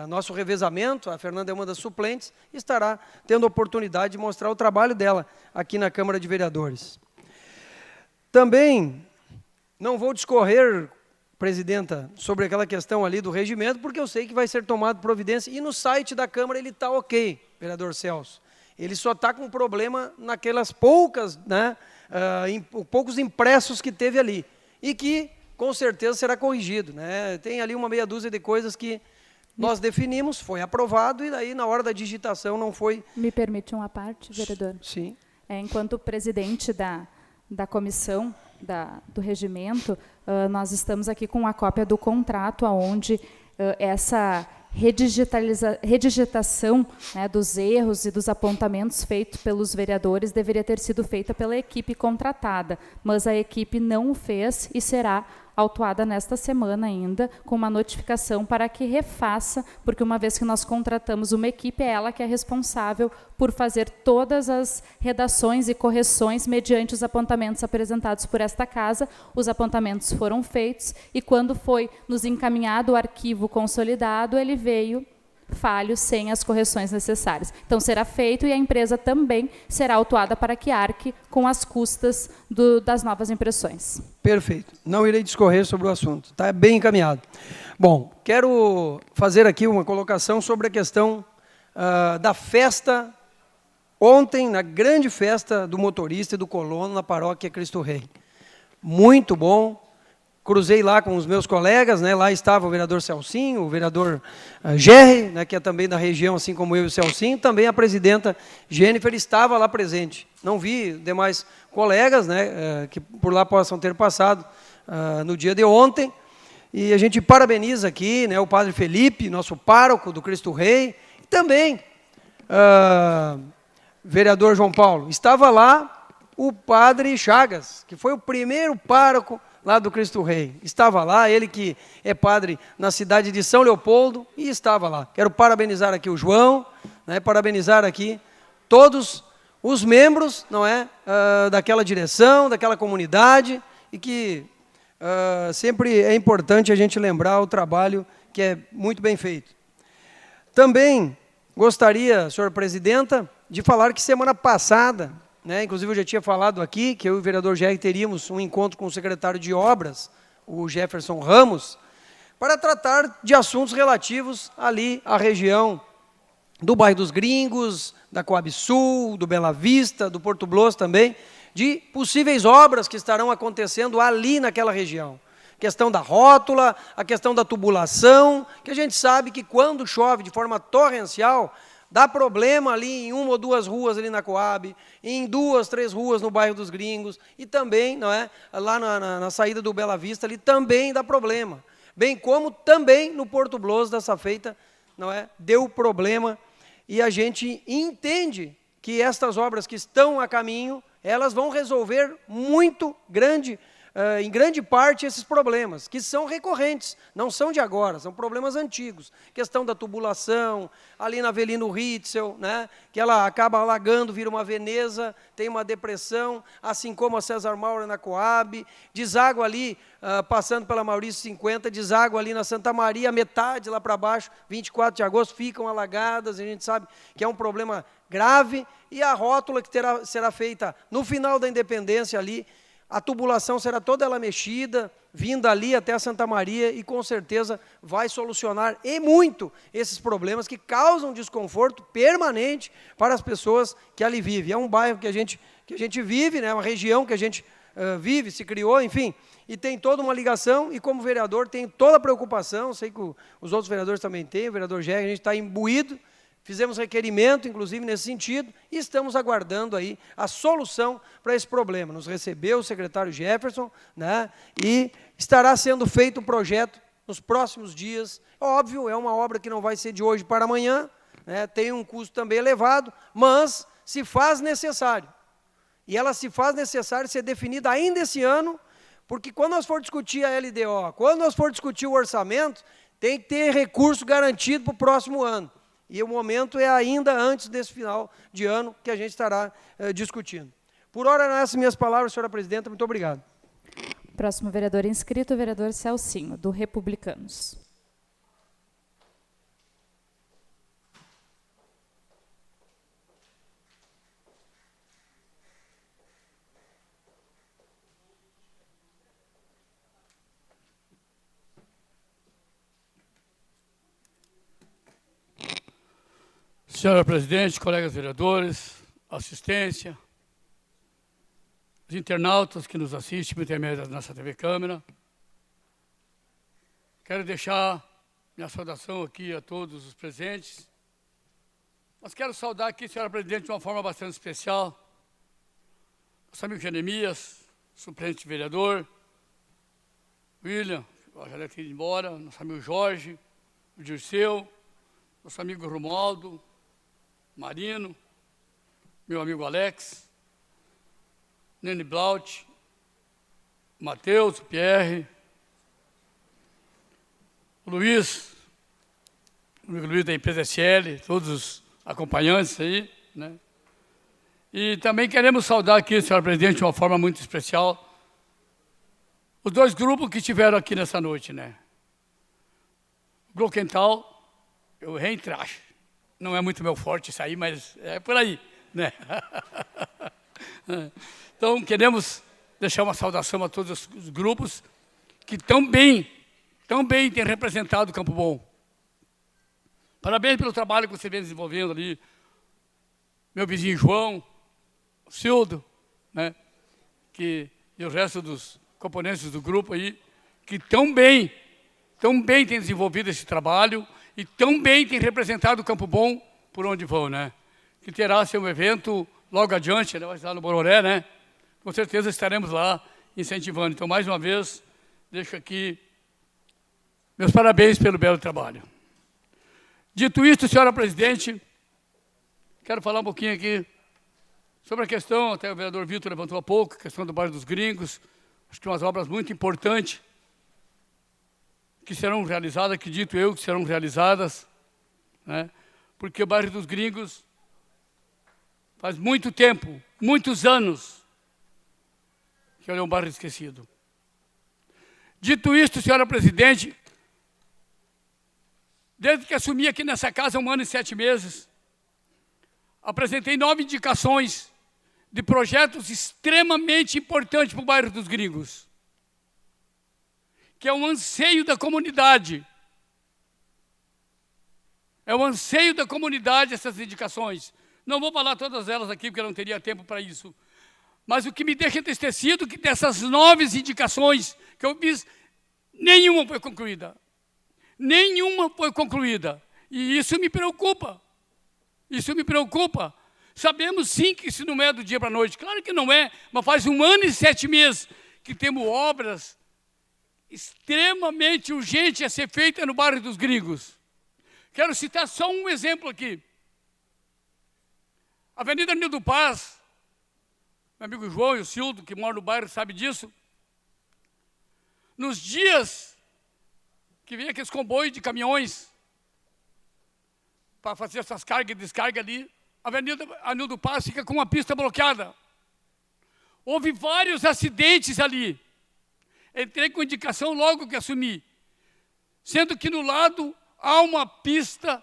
nosso revezamento. A Fernanda é uma das suplentes e estará tendo a oportunidade de mostrar o trabalho dela aqui na Câmara de Vereadores. Também não vou discorrer, presidenta, sobre aquela questão ali do regimento, porque eu sei que vai ser tomado providência, e no site da Câmara ele está ok, vereador Celso. Ele só está com problema naquelas poucos impressos que teve ali, e que com certeza será corrigido, né? Tem ali uma meia dúzia de coisas que nós definimos, foi aprovado, e daí na hora da digitação não foi... Me permite uma parte, vereador? Sim. Enquanto presidente da comissão do regimento, nós estamos aqui com a cópia do contrato, onde essa redigitação, né, dos erros e dos apontamentos feitos pelos vereadores deveria ter sido feita pela equipe contratada, mas a equipe não o fez e será autuada nesta semana ainda, com uma notificação para que refaça, porque uma vez que nós contratamos uma equipe, é ela que é responsável por fazer todas as redações e correções mediante os apontamentos apresentados por esta casa. Os apontamentos foram feitos e, quando foi nos encaminhado o arquivo consolidado, ele veio falho, sem as correções necessárias. Então, será feito, e a empresa também será autuada para que arque com as custas das novas impressões. Perfeito. Não irei discorrer sobre o assunto. Está bem encaminhado. Bom, quero fazer aqui uma colocação sobre a questão da festa, ontem, na grande festa do motorista e do colono na paróquia Cristo Rei. Muito bom. Cruzei lá com os meus colegas, né? Lá estava o vereador Celcinho, o vereador Gerry, né? Que é também da região, assim como eu e o Celcinho, também a presidenta Jennifer estava lá presente. Não vi demais colegas, né? Que por lá possam ter passado no dia de ontem, e a gente parabeniza aqui, né? O padre Felipe, nosso pároco do Cristo Rei, e também vereador João Paulo? Estava lá o padre Chagas, que foi o primeiro pároco lá do Cristo Rei. Estava lá, ele que é padre na cidade de São Leopoldo, e estava lá. Quero parabenizar aqui o João, né, parabenizar aqui todos os membros, não é, daquela direção, daquela comunidade, e que sempre é importante a gente lembrar o trabalho que é muito bem feito. Também gostaria, senhora presidenta, de falar que semana passada, né, inclusive eu já tinha falado aqui, que eu e o vereador Jair teríamos um encontro com o secretário de Obras, o Jefferson Ramos, para tratar de assuntos relativos ali à região do bairro dos Gringos, da Coab Sul, do Bela Vista, do Porto Blosso também, de possíveis obras que estarão acontecendo ali naquela região. Questão da rótula, a questão da tubulação, que a gente sabe que quando chove de forma torrencial, dá problema ali em uma ou duas ruas ali na Coab, em 2, 3 ruas no bairro dos Gringos, e também, não é, lá na saída do Bela Vista ali também dá problema. Bem como também no Porto Blosso dessa feita, não é, deu problema, e a gente entende que estas obras que estão a caminho, elas vão resolver em grande parte esses problemas, que são recorrentes, não são de agora, são problemas antigos. Questão da tubulação, ali na Avelino Ritzel, né, que ela acaba alagando, vira uma Veneza, tem uma depressão, assim como a César Maura na Coab, deságua ali, passando pela Maurício 50, deságua ali na Santa Maria, metade lá para baixo, 24 de agosto, ficam alagadas, a gente sabe que é um problema grave, e a rótula que será feita no final da Independência ali, a tubulação será toda ela mexida, vinda ali até a Santa Maria, e com certeza vai solucionar e muito esses problemas que causam desconforto permanente para as pessoas que ali vivem. É um bairro que a gente vive, né, uma região que a gente vive, se criou, enfim, e tem toda uma ligação, e como vereador tenho toda a preocupação, sei que os outros vereadores também têm, o vereador Gerri, a gente está imbuído. Fizemos requerimento, inclusive, nesse sentido, e estamos aguardando aí a solução para esse problema. Nos recebeu o secretário Jefferson, né, e estará sendo feito um projeto nos próximos dias. Óbvio, é uma obra que não vai ser de hoje para amanhã, né, tem um custo também elevado, mas se faz necessário. E ela se faz necessário ser definida ainda esse ano, porque quando nós for discutir a LDO, quando nós for discutir o orçamento, tem que ter recurso garantido para o próximo ano. E o momento é ainda antes desse final de ano que a gente estará discutindo. Por hora, nessas minhas palavras, senhora presidenta, muito obrigado. Próximo vereador inscrito, o vereador Celcinho, do Republicanos. Senhora presidente, colegas vereadores, assistência, os internautas que nos assistem por intermédio da nossa TV Câmara. Quero deixar minha saudação aqui a todos os presentes. Mas quero saudar aqui, senhora presidente, de uma forma bastante especial, nosso amigo Jeremias, suplente vereador, William, já deve ter ido embora, nosso amigo Jorge, o Dirceu, nosso amigo Romualdo, Marino, meu amigo Alex, Nene Blaut, Matheus, Pierre, o Luiz, o amigo Luiz da empresa SL, todos os acompanhantes aí, né? E também queremos saudar aqui, senhora presidente, de uma forma muito especial, os dois grupos que estiveram aqui nessa noite, né? O Glockenthal, o Reintracht. Não é muito meu forte isso aí, mas é por aí, né? Então, queremos deixar uma saudação a todos os grupos que tão bem têm representado o Campo Bom. Parabéns pelo trabalho que você vem desenvolvendo ali. Meu vizinho João, o Cildo, né? E o resto dos componentes do grupo aí, que tão bem têm desenvolvido esse trabalho, e tão bem tem representado o Campo Bom por onde vão, né? Que terá seu evento logo adiante, né? Vai estar no Bororé, né? Com certeza estaremos lá incentivando. Então, mais uma vez, deixo aqui meus parabéns pelo belo trabalho. Dito isto, senhora presidente, quero falar um pouquinho aqui Sobre a questão, até o vereador Vitor levantou há pouco, a questão do bairro dos Gringos, acho que umas obras muito importantes que serão realizadas, acredito eu que serão realizadas, né? Porque o bairro dos Gringos faz muito tempo, muitos anos, que ele é um bairro esquecido. Dito isto, senhora presidente, desde que assumi aqui nessa casa 1 ano e 7 meses, apresentei 9 indicações de projetos extremamente importantes para o bairro dos Gringos, que é um anseio da comunidade. É um anseio da comunidade essas indicações. Não vou falar todas elas aqui, porque eu não teria tempo para isso. Mas o que me deixa entristecido é que dessas 9 indicações que eu fiz, nenhuma foi concluída. Nenhuma foi concluída. E isso me preocupa. Isso me preocupa. Sabemos sim que isso não é do dia para a noite. Claro que não é, mas faz 1 ano e 7 meses que temos obras extremamente urgentes a ser feitas no bairro dos Gringos. Quero citar só um exemplo aqui. Avenida Nildo Paz, meu amigo João e o Cildo, que moram no bairro, sabe disso. Nos dias que vem aqueles comboios de caminhões para fazer essas cargas e descarga ali, a Avenida Nildo Paz fica com uma pista bloqueada. Houve vários acidentes ali. Entrei com indicação logo que assumi. Sendo que no lado há uma pista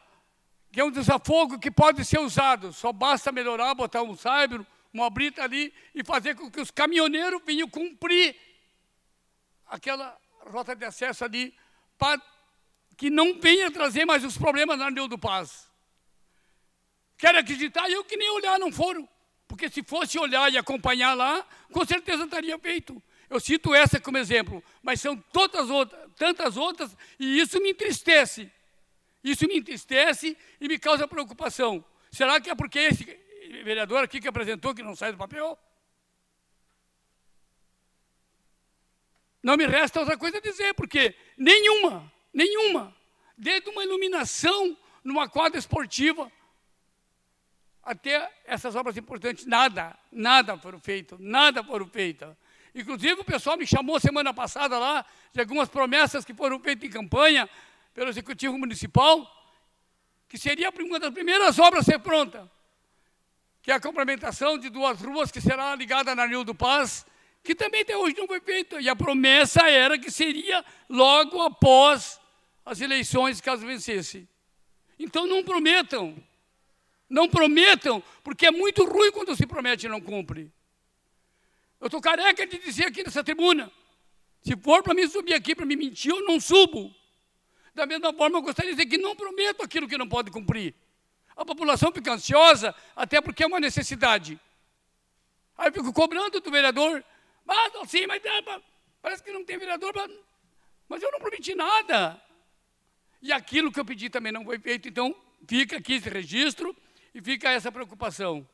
que é um desafogo que pode ser usado. Só basta melhorar, botar um saibro, uma brita ali e fazer com que os caminhoneiros venham cumprir aquela rota de acesso ali para que não venha trazer mais os problemas na Nildo Paz. Quero acreditar, eu que nem olhar não foram. Porque se fosse olhar e acompanhar lá, com certeza estaria feito. Eu cito essa como exemplo, mas são tantas outras, e isso me entristece. Isso me entristece e me causa preocupação. Será que é porque esse vereador aqui que apresentou que não sai do papel? Não me resta outra coisa a dizer, porque nenhuma, desde uma iluminação numa quadra esportiva, até essas obras importantes, nada foram feitas. Inclusive, o pessoal me chamou semana passada lá, de algumas promessas que foram feitas em campanha pelo Executivo Municipal, que seria uma das primeiras obras a ser pronta, que é a complementação de 2 ruas que será ligada na Nildo Paz, que também até hoje não foi feita. E a promessa era que seria logo após as eleições, caso vencesse. Então, não prometam. Não prometam, porque é muito ruim quando se promete e não cumpre. Eu estou careca de dizer aqui nessa tribuna, se for para mim subir aqui para me mentir, eu não subo. Da mesma forma, eu gostaria de dizer que não prometo aquilo que não pode cumprir. A população fica ansiosa, até porque é uma necessidade. Aí eu fico cobrando do vereador, mas assim, mas parece que não tem vereador, mas eu não prometi nada. E aquilo que eu pedi também não foi feito, então fica aqui esse registro e fica essa preocupação.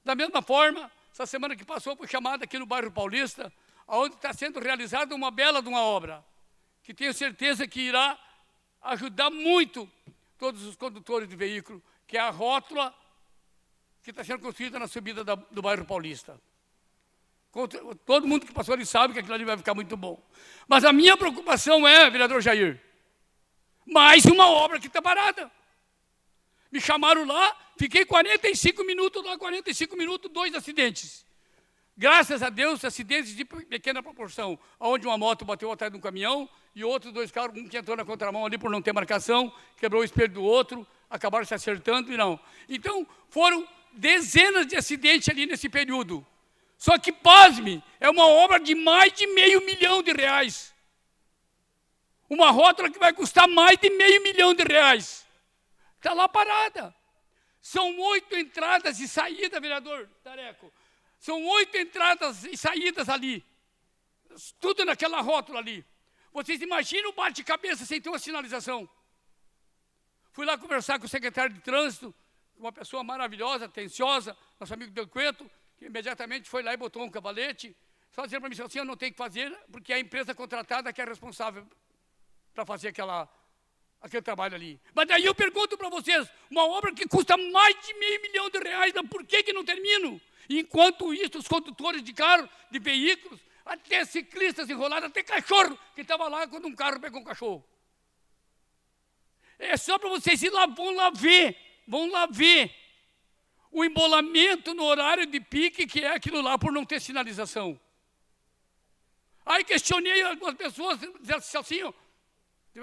Da mesma forma, essa semana que passou foi chamada aqui no bairro Paulista, onde está sendo realizada uma bela de uma obra, que tenho certeza que irá ajudar muito todos os condutores de veículo, que é a rótula que está sendo construída na subida do bairro Paulista. Todo mundo que passou ali sabe que aquilo ali vai ficar muito bom. Mas a minha preocupação é, vereador Jair, mais uma obra que está parada. Me chamaram lá, fiquei 45 minutos lá, 2 acidentes. Graças a Deus, acidentes de pequena proporção, onde uma moto bateu atrás de um caminhão e outros 2 carros, um que entrou na contramão ali por não ter marcação, quebrou o espelho do outro, acabaram se acertando e não. Então, foram dezenas de acidentes ali nesse período. Só que, pasme, é uma obra de mais de R$500 milhão. Uma rótula que vai custar mais de R$500 milhão. Está lá parada. São 8 entradas e saídas, vereador Tareco. São 8 entradas e saídas ali. Tudo naquela rótula ali. Vocês imaginam o bate-cabeça sem ter uma sinalização? Fui lá conversar com o secretário de trânsito, uma pessoa maravilhosa, atenciosa, nosso amigo Del Cueto, que imediatamente foi lá e botou um cavalete, só dizendo para mim assim, eu não tenho que fazer, porque é a empresa contratada que é responsável para fazer aquele trabalho ali. Mas daí eu pergunto para vocês, uma obra que custa mais de R$500 milhão, por que não termino? Enquanto isso, os condutores de carro, de veículos, até ciclistas enrolados, até cachorro, que estava lá quando um carro pegou um cachorro. É só para vocês ir lá, vão lá ver o embolamento no horário de pique, que é aquilo lá por não ter sinalização. Aí questionei algumas pessoas, disseram assim, ó,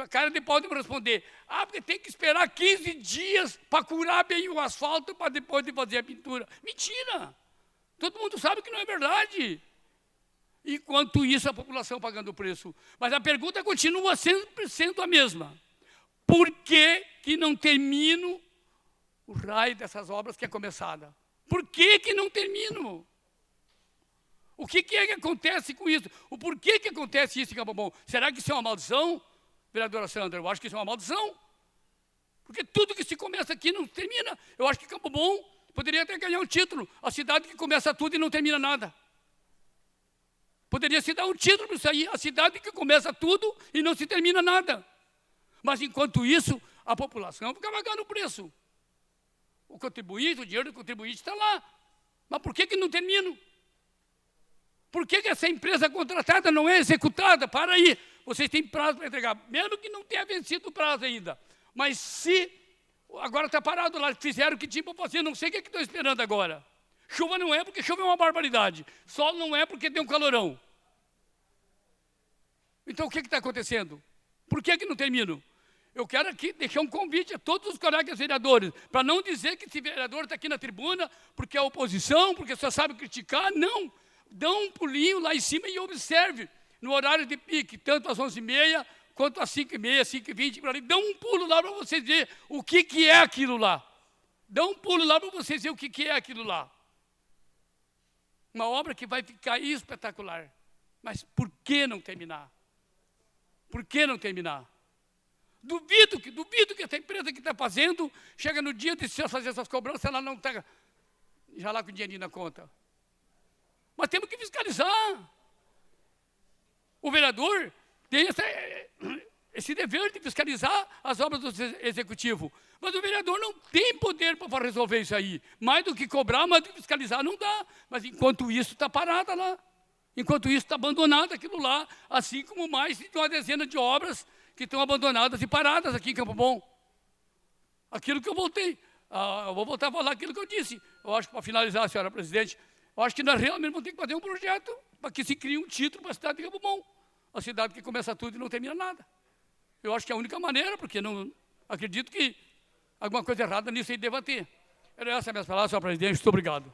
a cara de pau de me responder, porque tem que esperar 15 dias para curar bem o asfalto para depois de fazer a pintura. Mentira! Todo mundo sabe que não é verdade. Enquanto isso, a população pagando o preço. Mas a pergunta continua sempre sendo a mesma. Por que não termino o raio dessas obras que é começada? Por que não termino? O que é que acontece com isso? O porquê que acontece isso em Campo Bom? Será que isso é uma maldição, vereadora Sandra? Eu acho que isso é uma maldição. Porque tudo que se começa aqui não termina. Eu acho que Campo Bom poderia até ganhar um título. A cidade que começa tudo e não termina nada. Poderia se dar um título para isso aí. A cidade que começa tudo e não se termina nada. Mas, enquanto isso, a população fica pagando o preço. O contribuinte, o dinheiro do contribuinte está lá. Mas por que não termino? Por que essa empresa contratada não é executada? Para aí. Vocês têm prazo para entregar. Mesmo que não tenha vencido o prazo ainda. Mas se agora está parado lá, fizeram o que tinha para fazer, não sei o que estão esperando agora. Chuva não é porque chuva é uma barbaridade. Sol não é porque tem um calorão. Então o que está acontecendo? Por que não termino? Eu quero aqui deixar um convite a todos os colegas vereadores, para não dizer que esse vereador está aqui na tribuna porque é oposição, porque só sabe criticar. Não. Dá um pulinho lá em cima e observe no horário de pique, tanto às 11h30 quanto às 5h30, 5h20, por ali. Dá um pulo lá para vocês verem o que é aquilo lá. Dá um pulo lá para vocês verem o que é aquilo lá. Uma obra que vai ficar espetacular. Mas por que não terminar? Por que não terminar? Duvido que essa empresa que está fazendo, chega no dia de fazer essas cobranças, ela não está já lá com o dinheirinho na conta. Mas temos que fiscalizar. O vereador tem esse dever de fiscalizar as obras do executivo. Mas o vereador não tem poder para resolver isso aí. Mais do que cobrar, mais do que fiscalizar, não dá. Mas enquanto isso, está parada lá. Enquanto isso, está abandonado aquilo lá. Assim como mais de uma dezena de obras que estão abandonadas e paradas aqui em Campo Bom. Aquilo que eu voltei. Eu vou voltar a falar aquilo que eu disse. Eu acho que, para finalizar, senhora presidente, eu acho que nós realmente vamos ter que fazer um projeto para que se crie um título para a cidade de Campo Bom. A cidade que começa tudo e não termina nada. Eu acho que é a única maneira, porque não acredito que alguma coisa errada nisso aí deva ter. Era essa a minha palavra, senhora presidente. Muito obrigado.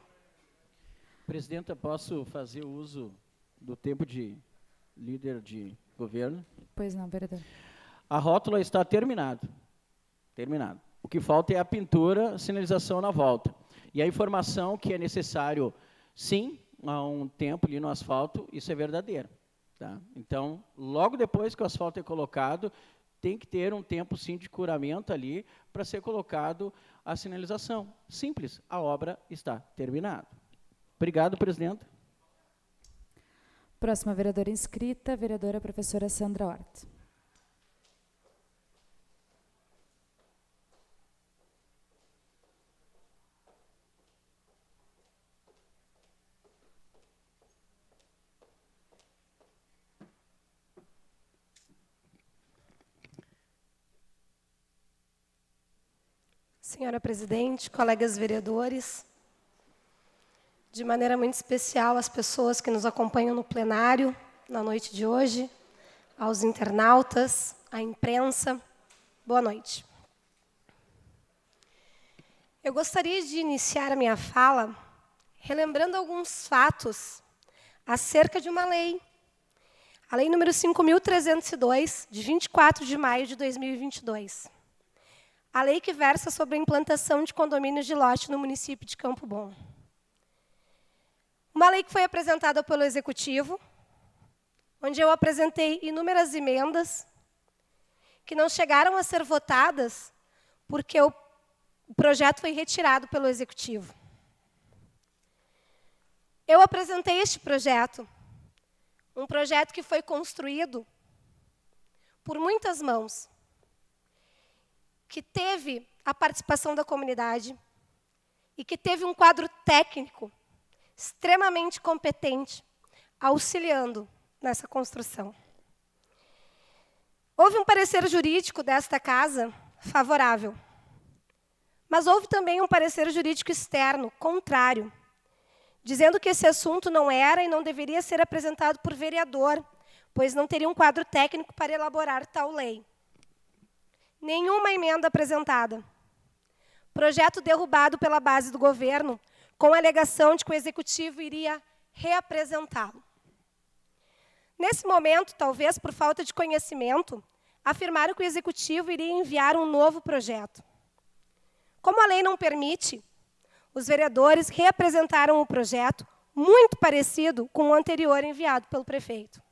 Presidenta, posso fazer uso do tempo de líder de governo? Pois não, vereador. A rótula está terminada. Terminado. O que falta é a pintura, a sinalização na volta. E a informação que é necessário, sim, há um tempo ali no asfalto, isso é verdadeiro. Tá? Então, logo depois que o asfalto é colocado, tem que ter um tempo, sim, de curamento ali para ser colocado a sinalização. Simples, a obra está terminada. Obrigado, presidente. Próxima vereadora inscrita, vereadora professora Sandra Hort. Senhora presidente, colegas vereadores, de maneira muito especial as pessoas que nos acompanham no plenário na noite de hoje, aos internautas, à imprensa, boa noite. Eu gostaria de iniciar a minha fala relembrando alguns fatos acerca de uma lei, a Lei número 5.302, de 24 de maio de 2022. A lei que versa sobre a implantação de condomínios de lote no município de Campo Bom. Uma lei que foi apresentada pelo Executivo, onde eu apresentei inúmeras emendas, que não chegaram a ser votadas, porque o projeto foi retirado pelo Executivo. Eu apresentei este projeto, um projeto que foi construído por muitas mãos, que teve a participação da comunidade e que teve um quadro técnico extremamente competente, auxiliando nessa construção. Houve um parecer jurídico desta casa favorável, mas houve também um parecer jurídico externo, contrário, dizendo que esse assunto não era e não deveria ser apresentado por vereador, pois não teria um quadro técnico para elaborar tal lei. Nenhuma emenda apresentada. Projeto derrubado pela base do governo, com a alegação de que o Executivo iria reapresentá-lo. Nesse momento, talvez por falta de conhecimento, afirmaram que o Executivo iria enviar um novo projeto. Como a lei não permite, os vereadores reapresentaram o projeto muito parecido com o anterior enviado pelo prefeito.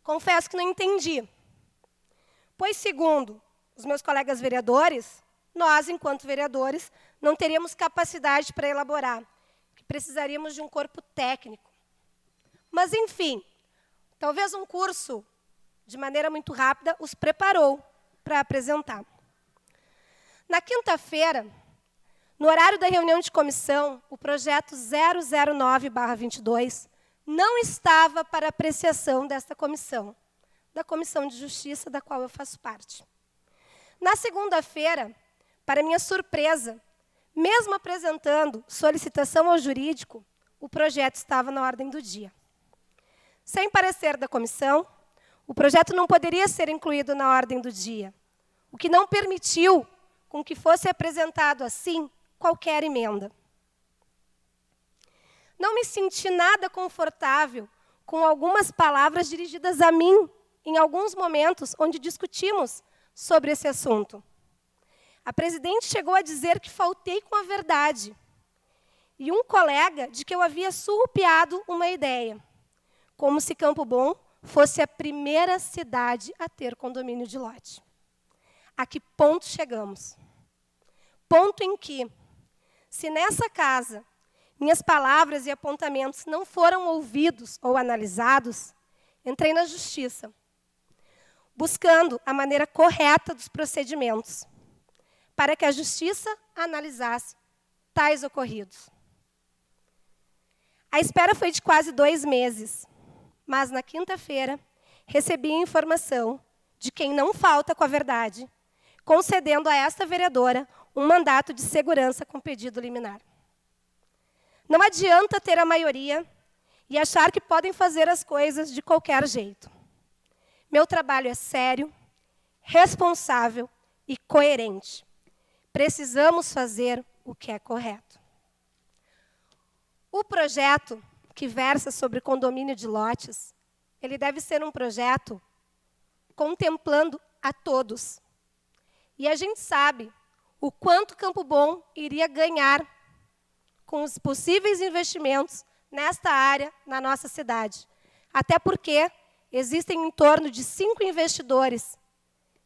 Confesso que não entendi, pois, segundo os meus colegas vereadores, nós, enquanto vereadores, não teríamos capacidade para elaborar, que precisaríamos de um corpo técnico. Mas, enfim, talvez um curso, de maneira muito rápida, os preparou para apresentar. Na quinta-feira, no horário da reunião de comissão, o projeto 009/22 não estava para apreciação desta comissão, da Comissão de Justiça, da qual eu faço parte. Na segunda-feira, para minha surpresa, mesmo apresentando solicitação ao jurídico, o projeto estava na ordem do dia. Sem parecer da comissão, o projeto não poderia ser incluído na ordem do dia, o que não permitiu com que fosse apresentado assim qualquer emenda. Não me senti nada confortável com algumas palavras dirigidas a mim em alguns momentos onde discutimos sobre esse assunto. A presidente chegou a dizer que faltei com a verdade. E um colega de que eu havia surrupiado uma ideia, como se Campo Bom fosse a primeira cidade a ter condomínio de lote. A que ponto chegamos? Ponto em que, se nessa casa minhas palavras e apontamentos não foram ouvidos ou analisados, entrei na justiça, buscando a maneira correta dos procedimentos, para que a justiça analisasse tais ocorridos. A espera foi de quase 2 meses, mas na quinta-feira recebi a informação de quem não falta com a verdade, concedendo a esta vereadora um mandato de segurança com pedido liminar. Não adianta ter a maioria e achar que podem fazer as coisas de qualquer jeito. Meu trabalho é sério, responsável e coerente. Precisamos fazer o que é correto. O projeto que versa sobre condomínio de lotes, ele deve ser um projeto contemplando a todos. E a gente sabe o quanto Campo Bom iria ganhar com os possíveis investimentos nesta área na nossa cidade. Até porque existem em torno de 5 investidores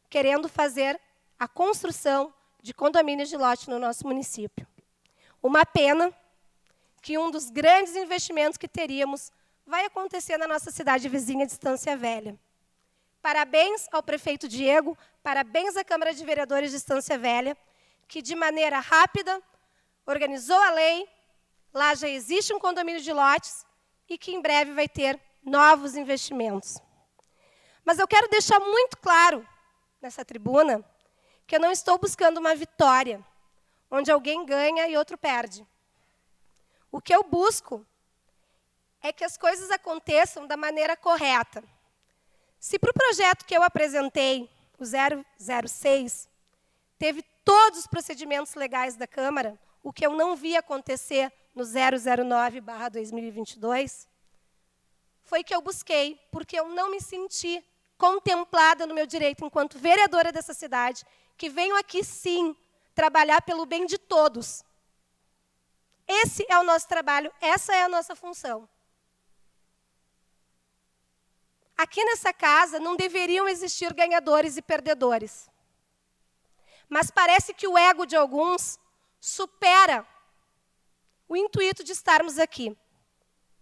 querendo fazer a construção de condomínios de lote no nosso município. Uma pena que um dos grandes investimentos que teríamos vai acontecer na nossa cidade vizinha de Estância Velha. Parabéns ao prefeito Diego, parabéns à Câmara de Vereadores de Estância Velha, que de maneira rápida organizou a lei, lá já existe um condomínio de lotes e que em breve vai ter novos investimentos. Mas eu quero deixar muito claro nessa tribuna que eu não estou buscando uma vitória, onde alguém ganha e outro perde. O que eu busco é que as coisas aconteçam da maneira correta. Se para o projeto que eu apresentei, o 006, teve todos os procedimentos legais da Câmara, o que eu não vi acontecer no 009/2022, foi que eu busquei, porque eu não me senti contemplada no meu direito enquanto vereadora dessa cidade, que venho aqui, sim, trabalhar pelo bem de todos. Esse é o nosso trabalho, essa é a nossa função. Aqui nessa casa não deveriam existir ganhadores e perdedores. Mas parece que o ego de alguns supera o intuito de estarmos aqui,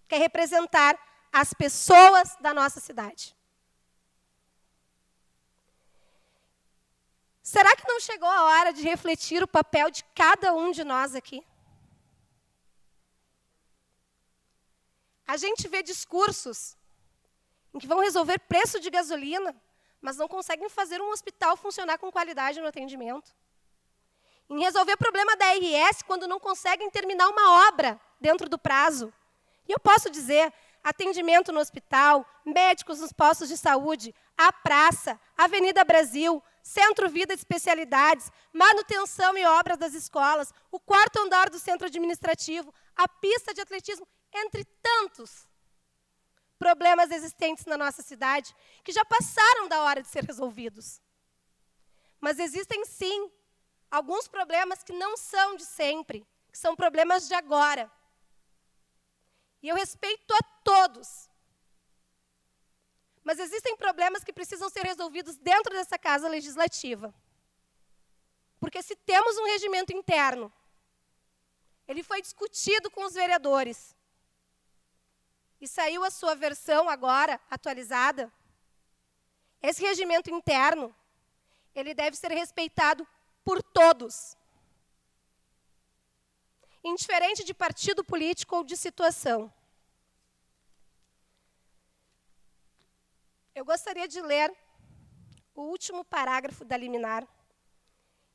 que é representar as pessoas da nossa cidade. Será que não chegou a hora de refletir o papel de cada um de nós aqui? A gente vê discursos em que vão resolver preço de gasolina, mas não conseguem fazer um hospital funcionar com qualidade no atendimento. Em resolver problema da RS quando não conseguem terminar uma obra dentro do prazo. E eu posso dizer, atendimento no hospital, médicos nos postos de saúde, a praça, Avenida Brasil, Centro Vida de Especialidades, manutenção e obras das escolas, o 4º andar do centro administrativo, a pista de atletismo, entre tantos problemas existentes na nossa cidade, que já passaram da hora de ser resolvidos. Mas existem, sim, alguns problemas que não são de sempre, que são problemas de agora. E eu respeito a todos. Mas existem problemas que precisam ser resolvidos dentro dessa casa legislativa. Porque se temos um regimento interno, ele foi discutido com os vereadores, e saiu a sua versão agora, atualizada, esse regimento interno, ele deve ser respeitado por todos, indiferente de partido político ou de situação. Eu gostaria de ler o último parágrafo da liminar.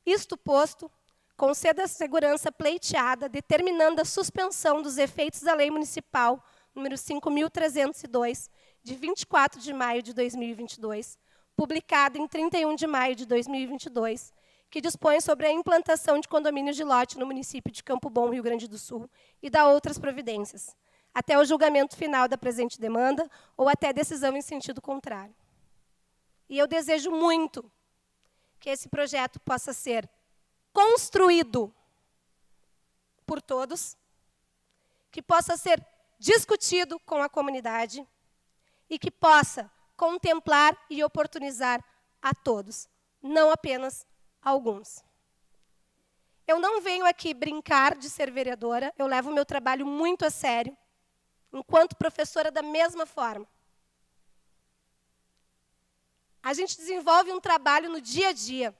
Isto posto, conceda a segurança pleiteada, determinando a suspensão dos efeitos da Lei Municipal número 5.302, de 24 de maio de 2022, publicada em 31 de maio de 2022, que dispõe sobre a implantação de condomínios de lote no município de Campo Bom, Rio Grande do Sul, e dá outras providências, até o julgamento final da presente demanda ou até decisão em sentido contrário. E eu desejo muito que esse projeto possa ser construído por todos, que possa ser discutido com a comunidade e que possa contemplar e oportunizar a todos, não apenas alguns. Eu não venho aqui brincar de ser vereadora, eu levo o meu trabalho muito a sério, enquanto professora da mesma forma. A gente desenvolve um trabalho no dia a dia.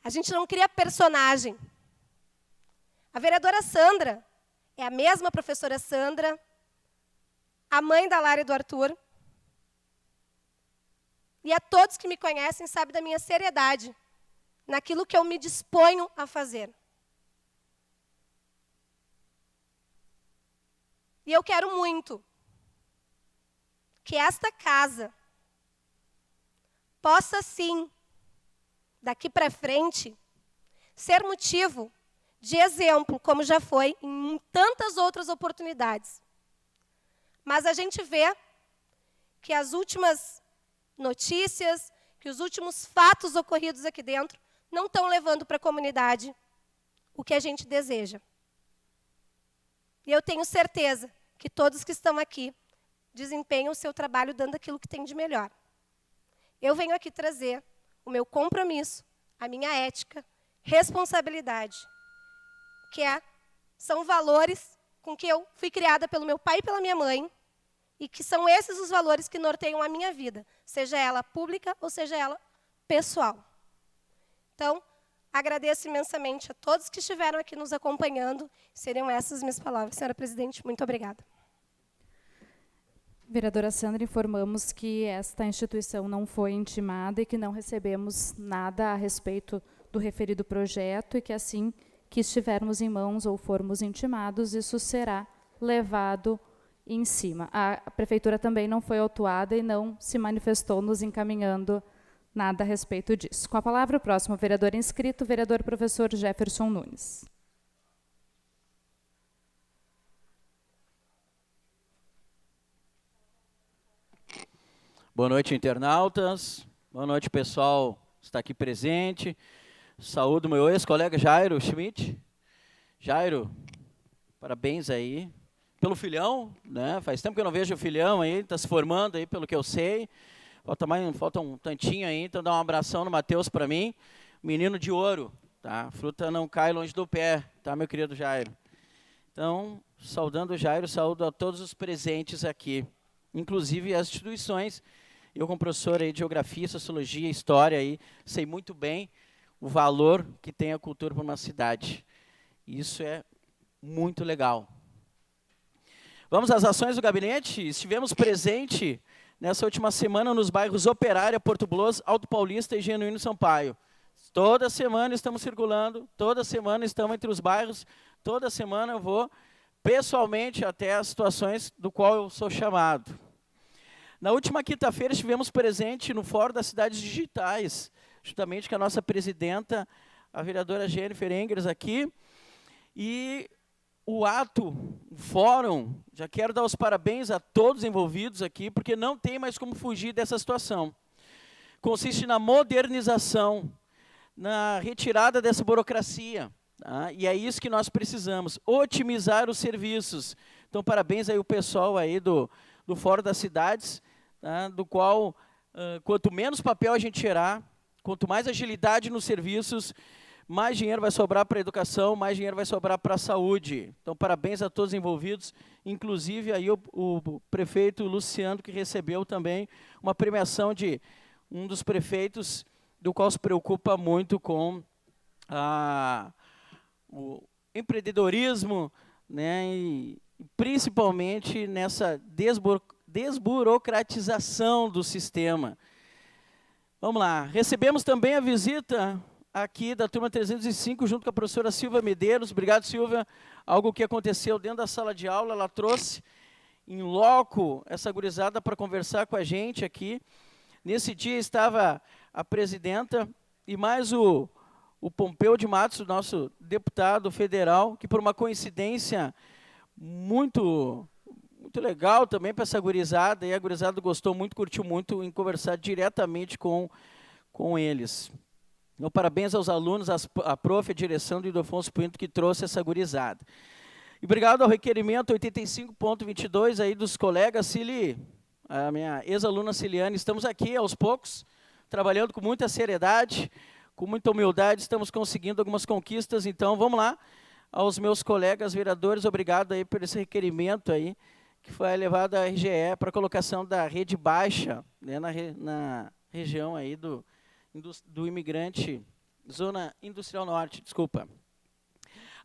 A gente não cria personagem. A vereadora Sandra é a mesma professora Sandra, a mãe da Lara e do Arthur. E a todos que me conhecem sabem da minha seriedade naquilo que eu me disponho a fazer. E eu quero muito que esta casa possa, sim, daqui para frente, ser motivo de exemplo, como já foi em tantas outras oportunidades. Mas a gente vê que as últimas notícias, que os últimos fatos ocorridos aqui dentro não estão levando para a comunidade o que a gente deseja. E eu tenho certeza que todos que estão aqui desempenham o seu trabalho dando aquilo que tem de melhor. Eu venho aqui trazer o meu compromisso, a minha ética, responsabilidade, que são valores com que eu fui criada pelo meu pai e pela minha mãe, e que são esses os valores que norteiam a minha vida, seja ela pública ou seja ela pessoal. Então, agradeço imensamente a todos que estiveram aqui nos acompanhando. Seriam essas as minhas palavras. Senhora Presidente, muito obrigada. Vereadora Sandra, informamos que esta instituição não foi intimada e que não recebemos nada a respeito do referido projeto e que, assim que estivermos em mãos ou formos intimados, isso será levado em cima. A Prefeitura também não foi autuada e não se manifestou nos encaminhando nada a respeito disso. Com a palavra, o próximo vereador inscrito, vereador professor Jefferson Nunes. Boa noite, internautas. Boa noite, pessoal que está aqui presente. Saúdo meu ex-colega Jairo Schmidt. Jairo, parabéns aí pelo filhão, né? Faz tempo que eu não vejo o filhão aí, está se formando aí, pelo que eu sei. Falta um tantinho aí, então dá um abração no Matheus para mim. Menino de ouro, tá? Fruta não cai longe do pé, tá, meu querido Jairo? Então, saudando o Jairo, saúdo a todos os presentes aqui, inclusive as instituições. Eu, como professor aí de Geografia, Sociologia, História, aí, sei muito bem o valor que tem a cultura para uma cidade. Isso é muito legal. Vamos às ações do gabinete. Estivemos presente nessa última semana nos bairros Operária, Porto Bloso, Alto Paulista e Genuíno Sampaio. Toda semana estamos circulando, toda semana estamos entre os bairros, toda semana eu vou pessoalmente até as situações do qual eu sou chamado. Na última quinta-feira estivemos presente no Fórum das Cidades Digitais, juntamente com a nossa presidenta, a vereadora Jennifer Engers aqui, e o ato, o fórum, já quero dar os parabéns a todos envolvidos aqui, porque não tem mais como fugir dessa situação. Consiste na modernização, na retirada dessa burocracia, tá? E é isso que nós precisamos, otimizar os serviços. Então, parabéns aí o pessoal aí do Fórum das Cidades, tá? Do qual, quanto menos papel a gente tirar, quanto mais agilidade nos serviços, mais dinheiro vai sobrar para a educação, mais dinheiro vai sobrar para a saúde. Então, parabéns a todos envolvidos, inclusive aí o prefeito Luciano, que recebeu também uma premiação de um dos prefeitos, do qual se preocupa muito com o empreendedorismo, né, e principalmente nessa desburocratização do sistema. Vamos lá, recebemos também a visita aqui da turma 305, junto com a professora Silvia Medeiros. Obrigado, Silvia. Algo que aconteceu dentro da sala de aula, ela trouxe em loco essa gurizada para conversar com a gente aqui. Nesse dia estava a presidenta e mais o Pompeu de Matos, o nosso deputado federal, que por uma coincidência muito legal também para essa gurizada, e a gurizada gostou muito, curtiu muito em conversar diretamente com eles. Então, parabéns aos alunos, a prof, a direção do Ildefonso Pinto, que trouxe essa gurizada. E obrigado ao requerimento 85.22 aí dos colegas, Cili, a minha ex-aluna Ciliane. Estamos aqui aos poucos, trabalhando com muita seriedade, com muita humildade, estamos conseguindo algumas conquistas. Então, vamos lá, aos meus colegas vereadores, obrigado aí por esse requerimento aí, que foi levado à RGE para a colocação da rede baixa, né, na região aí do imigrante, Zona Industrial Norte, desculpa.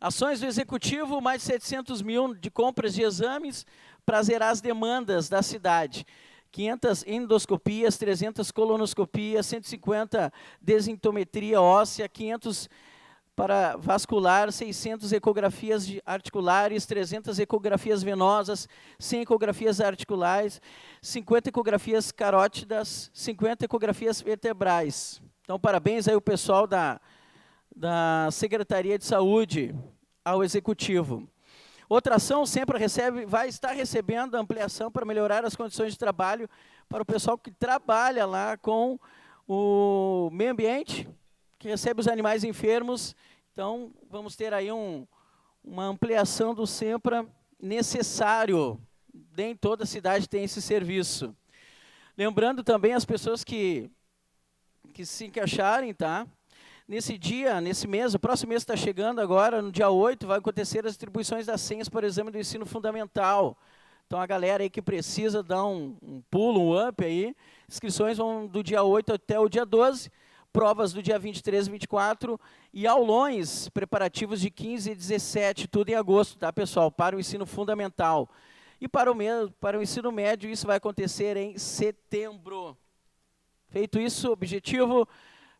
Ações do Executivo, mais de 700 mil de compras de exames para zerar as demandas da cidade. 500 endoscopias, 300 colonoscopias, 150 desintometria óssea, 500 para vascular, 600 ecografias articulares, 300 ecografias venosas, 100 ecografias articulares, 50 ecografias carótidas, 50 ecografias vertebrais. Então, parabéns aí o pessoal da Secretaria de Saúde ao Executivo. Outra ação sempre vai estar recebendo ampliação para melhorar as condições de trabalho para o pessoal que trabalha lá com o meio ambiente, que recebe os animais enfermos. Então, vamos ter aí uma ampliação do SEMPRA necessário. Nem toda cidade tem esse serviço. Lembrando também as pessoas que se encaixarem, tá? Nesse dia, nesse mês, o próximo mês está chegando agora, no dia 8, vai acontecer as distribuições das senhas para o exame do ensino fundamental. Então, a galera aí que precisa dar um pulo, um up aí, inscrições vão do dia 8 até o dia 12, provas do dia 23 e 24, e aulões preparativos de 15 e 17, tudo em agosto, tá, pessoal? Para o ensino fundamental. E para o ensino médio, isso vai acontecer em setembro. Feito isso, objetivo,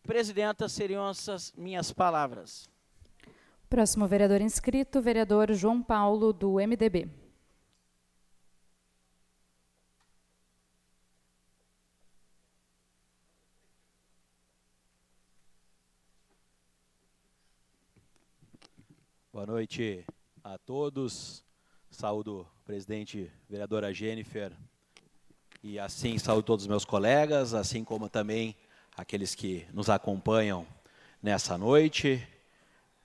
presidenta, seriam essas minhas palavras. Próximo vereador inscrito, vereador João Paulo, do MDB. Boa noite a todos. Saúdo o presidente, vereadora Jennifer, e assim saúdo todos os meus colegas, assim como também aqueles que nos acompanham nessa noite,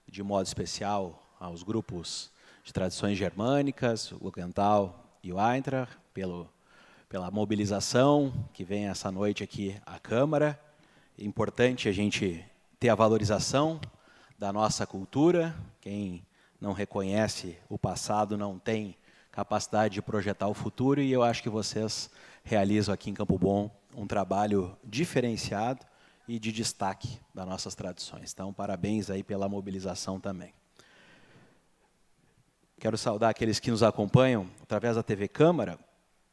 de modo especial aos grupos de tradições germânicas, o Gluckenthal e o Eintracht, pela mobilização que vem essa noite aqui à Câmara. É importante a gente ter a valorização da nossa cultura. Quem não reconhece o passado não tem capacidade de projetar o futuro, e eu acho que vocês realizam aqui em Campo Bom um trabalho diferenciado e de destaque das nossas tradições. Então, parabéns aí pela mobilização também. Quero saudar aqueles que nos acompanham através da TV Câmara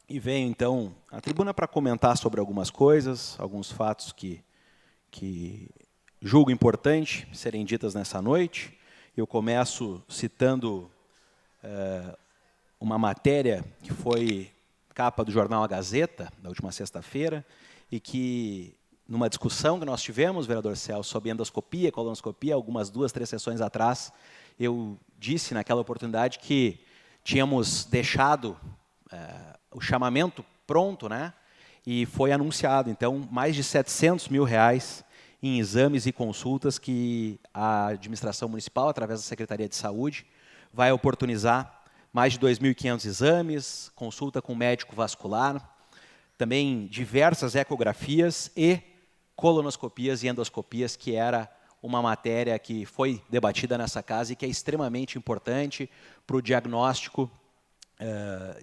e venho, então, à tribuna para comentar sobre algumas coisas, alguns fatos que julgo importante serem ditas nessa noite. Eu começo citando uma matéria que foi capa do jornal A Gazeta, da última sexta-feira, e que, numa discussão que nós tivemos, vereador Celso, sobre endoscopia, colonoscopia, algumas 2, 3 sessões atrás, eu disse naquela oportunidade que tínhamos deixado o chamamento pronto, né? E foi anunciado, então, mais de R$700 mil em exames e consultas que a administração municipal, através da Secretaria de Saúde, vai oportunizar mais de 2.500 exames, consulta com médico vascular, também diversas ecografias e colonoscopias e endoscopias, que era uma matéria que foi debatida nessa casa e que é extremamente importante para o diagnóstico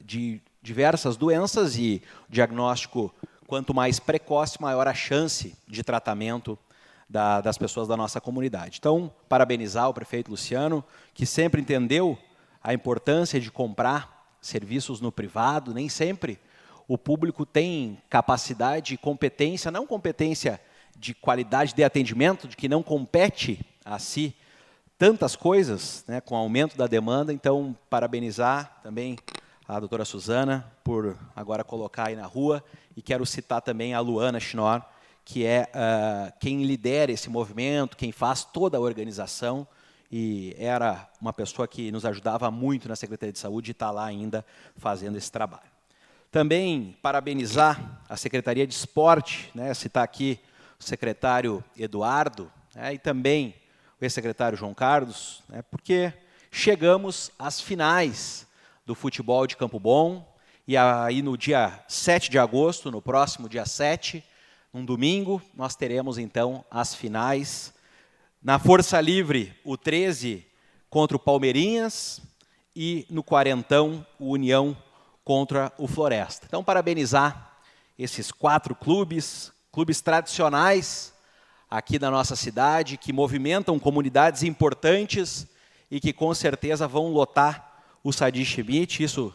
de diversas doenças, e diagnóstico, quanto mais precoce, maior a chance de tratamento das pessoas da nossa comunidade. Então, parabenizar o prefeito Luciano, que sempre entendeu a importância de comprar serviços no privado. Nem sempre o público tem capacidade e competência, não competência de qualidade de atendimento, de que não compete a si tantas coisas, né, com o aumento da demanda. Então, parabenizar também a doutora Suzana por agora colocar aí na rua, e quero citar também a Luana Schnorr, que é quem lidera esse movimento, quem faz toda a organização, e era uma pessoa que nos ajudava muito na Secretaria de Saúde e está lá ainda fazendo esse trabalho. Também parabenizar a Secretaria de Esporte, né, citar aqui o secretário Eduardo, né, e também o ex-secretário João Carlos, né, porque chegamos às finais do futebol de Campo Bom, e aí no dia 7 de agosto, no próximo dia 7, um domingo, nós teremos então as finais. Na Força Livre, o 13 contra o Palmeirinhas, e no Quarentão, o União contra o Floresta. Então, parabenizar esses 4 clubes tradicionais aqui da nossa cidade, que movimentam comunidades importantes e que com certeza vão lotar o Sadi Schmidt. Isso,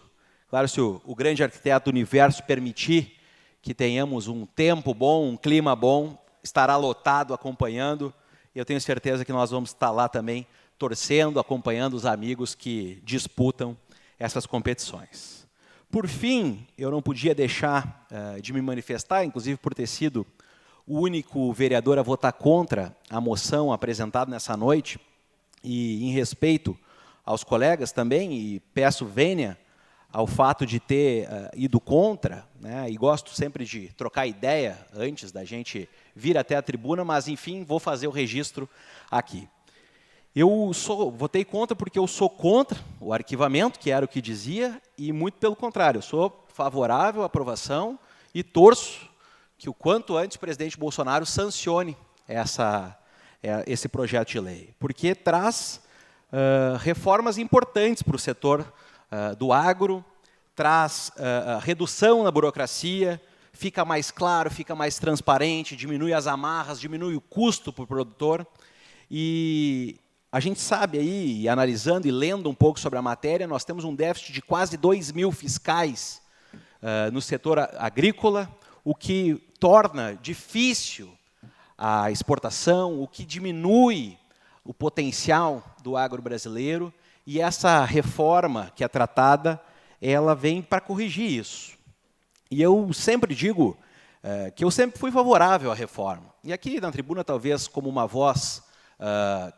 claro, se o grande arquiteto do universo permitir que tenhamos um tempo bom, um clima bom, estará lotado acompanhando. E eu tenho certeza que nós vamos estar lá também torcendo, acompanhando os amigos que disputam essas competições. Por fim, eu não podia deixar de me manifestar, inclusive por ter sido o único vereador a votar contra a moção apresentada nessa noite, e em respeito aos colegas também, e peço vênia ao fato de ter ido contra, né, e gosto sempre de trocar ideia antes da gente vir até a tribuna, mas, enfim, vou fazer o registro aqui. Eu votei contra porque eu sou contra o arquivamento, que era o que dizia, e muito pelo contrário, eu sou favorável à aprovação e torço que o quanto antes o presidente Bolsonaro sancione esse projeto de lei, porque traz reformas importantes para o setor do agro, traz redução na burocracia, fica mais claro, fica mais transparente, diminui as amarras, diminui o custo para o produtor. E a gente sabe aí, analisando e lendo um pouco sobre a matéria, nós temos um déficit de quase 2.000 fiscais no setor agrícola, o que torna difícil a exportação, o que diminui o potencial do agro brasileiro, e essa reforma que é tratada, ela vem para corrigir isso. E eu sempre digo que eu sempre fui favorável à reforma. E aqui na tribuna, talvez como uma voz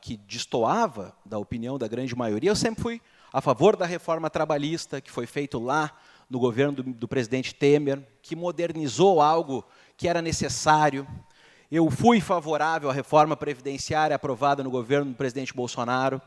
que destoava da opinião da grande maioria, eu sempre fui a favor da reforma trabalhista, que foi feito lá no governo do presidente Temer, que modernizou algo que era necessário. Eu fui favorável à reforma previdenciária aprovada no governo do presidente Bolsonaro.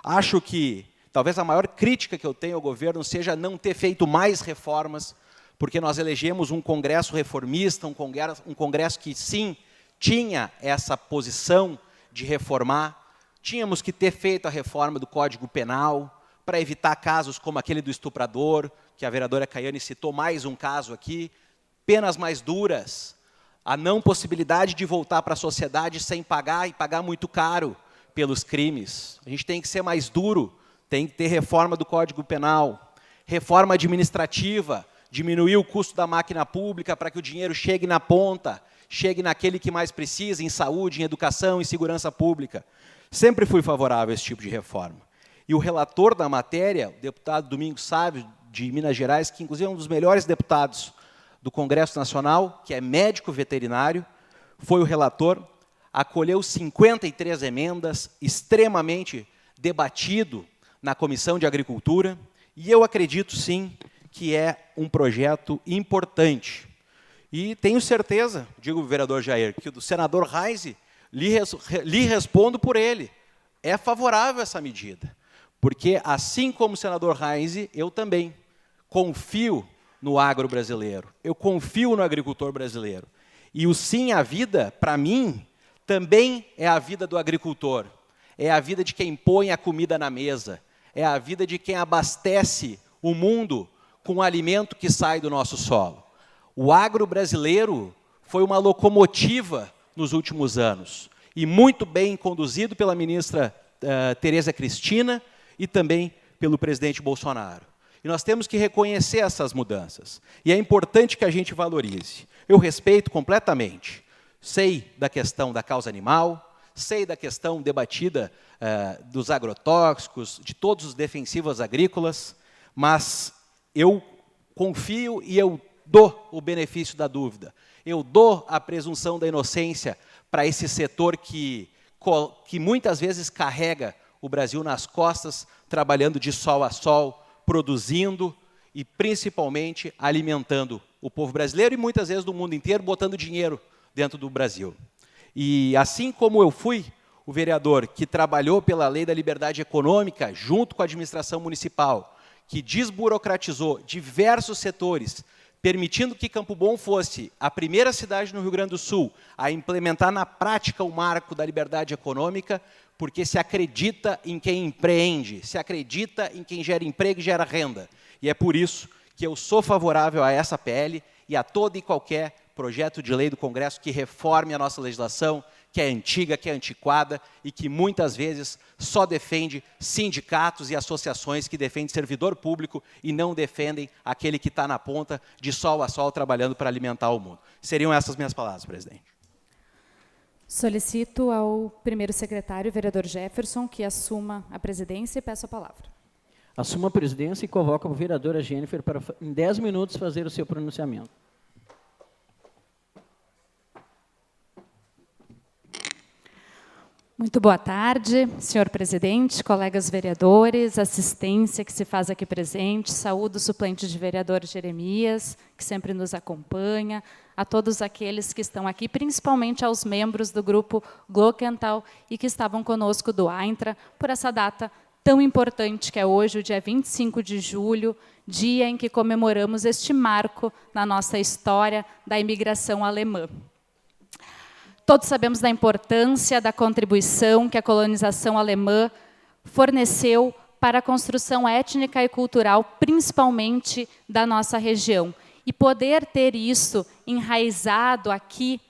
Acho que talvez a maior crítica que eu tenho ao governo seja não ter feito mais reformas, porque nós elegemos um Congresso reformista, um Congresso que, sim, tinha essa posição de reformar. Tínhamos que ter feito a reforma do Código Penal para evitar casos como aquele do estuprador, que a vereadora Caiane citou mais um caso aqui, penas mais duras, a não possibilidade de voltar para a sociedade sem pagar, e pagar muito caro pelos crimes. A gente tem que ser mais duro tem que ter reforma do Código Penal, reforma administrativa, diminuir o custo da máquina pública para que o dinheiro chegue na ponta, chegue naquele que mais precisa, em saúde, em educação, em segurança pública. Sempre fui favorável a esse tipo de reforma. E o relator da matéria, o deputado Domingos Sávio, de Minas Gerais, que inclusive é um dos melhores deputados do Congresso Nacional, que é médico veterinário, foi o relator, acolheu 53 emendas, extremamente debatido na Comissão de Agricultura, e eu acredito, sim, que é um projeto importante. E tenho certeza, digo ao vereador Jair, que o senador Reise, lhe respondo por ele, é favorável a essa medida. Porque, assim como o senador Reise, eu também confio no agro brasileiro, eu confio no agricultor brasileiro. E o sim à vida, para mim, também é a vida do agricultor, é a vida de quem põe a comida na mesa, é a vida de quem abastece o mundo com o alimento que sai do nosso solo. O agro brasileiro foi uma locomotiva nos últimos anos, e muito bem conduzido pela ministra Tereza Cristina e também pelo presidente Bolsonaro. E nós temos que reconhecer essas mudanças. E é importante que a gente valorize. Eu respeito completamente. Sei da questão da causa animal, sei da questão debatida dos agrotóxicos, de todos os defensivos agrícolas, mas eu confio e eu dou o benefício da dúvida. Eu dou a presunção da inocência para esse setor que muitas vezes carrega o Brasil nas costas, trabalhando de sol a sol, produzindo e, principalmente, alimentando o povo brasileiro e, muitas vezes, do mundo inteiro, botando dinheiro dentro do Brasil. E, assim como eu fui o vereador que trabalhou pela Lei da Liberdade Econômica, junto com a administração municipal, que desburocratizou diversos setores, permitindo que Campo Bom fosse a primeira cidade no Rio Grande do Sul a implementar na prática o marco da liberdade econômica, porque se acredita em quem empreende, se acredita em quem gera emprego e gera renda. E é por isso que eu sou favorável a essa PL e a todo e qualquer projeto de lei do Congresso que reforme a nossa legislação, que é antiga, que é antiquada e que muitas vezes só defende sindicatos e associações que defendem servidor público e não defendem aquele que está na ponta de sol a sol trabalhando para alimentar o mundo. Seriam essas minhas palavras, presidente. Solicito ao primeiro secretário, vereador Jefferson, que assuma a presidência e peço a palavra. Assuma a presidência e convoca a vereadora Jennifer para, em 10 minutos, fazer o seu pronunciamento. Muito boa tarde, senhor presidente, colegas vereadores, assistência que se faz aqui presente, saúdo o suplente de vereador Jeremias, que sempre nos acompanha, a todos aqueles que estão aqui, principalmente aos membros do grupo Glockental e que estavam conosco do Aintra, por essa data tão importante que é hoje, o dia 25 de julho, dia em que comemoramos este marco na nossa história da imigração alemã. Todos sabemos da importância da contribuição que a colonização alemã forneceu para a construção étnica e cultural, principalmente da nossa região. E poder ter isso enraizado aqui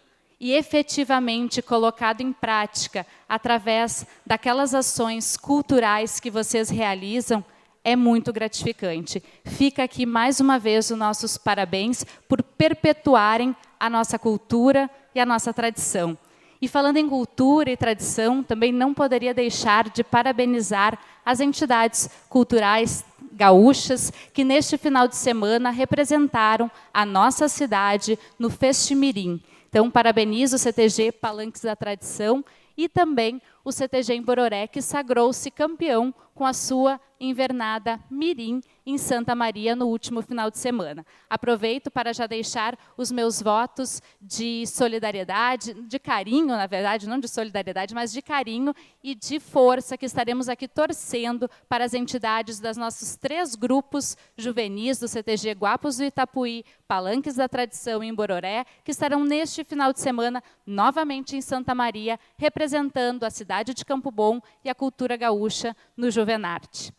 e efetivamente colocado em prática através daquelas ações culturais que vocês realizam é muito gratificante. Fica aqui mais uma vez os nossos parabéns por perpetuarem a nossa cultura e a nossa tradição. E falando em cultura e tradição, também não poderia deixar de parabenizar as entidades culturais gaúchas que neste final de semana representaram a nossa cidade no Festimirim. Então, parabenizo o CTG Palanques da Tradição e também o CTG em Bororé, que sagrou-se campeão com a sua invernada Mirim em Santa Maria no último final de semana. Aproveito para já deixar os meus votos de solidariedade, de carinho, na verdade, não de solidariedade, mas de carinho e de força, que estaremos aqui torcendo para as entidades dos nossos 3 grupos juvenis do CTG Guapos do Itapuí, Palanques da Tradição em Bororé, que estarão neste final de semana novamente em Santa Maria, representando a cidade de Campo Bom e a cultura gaúcha no Juvenarte.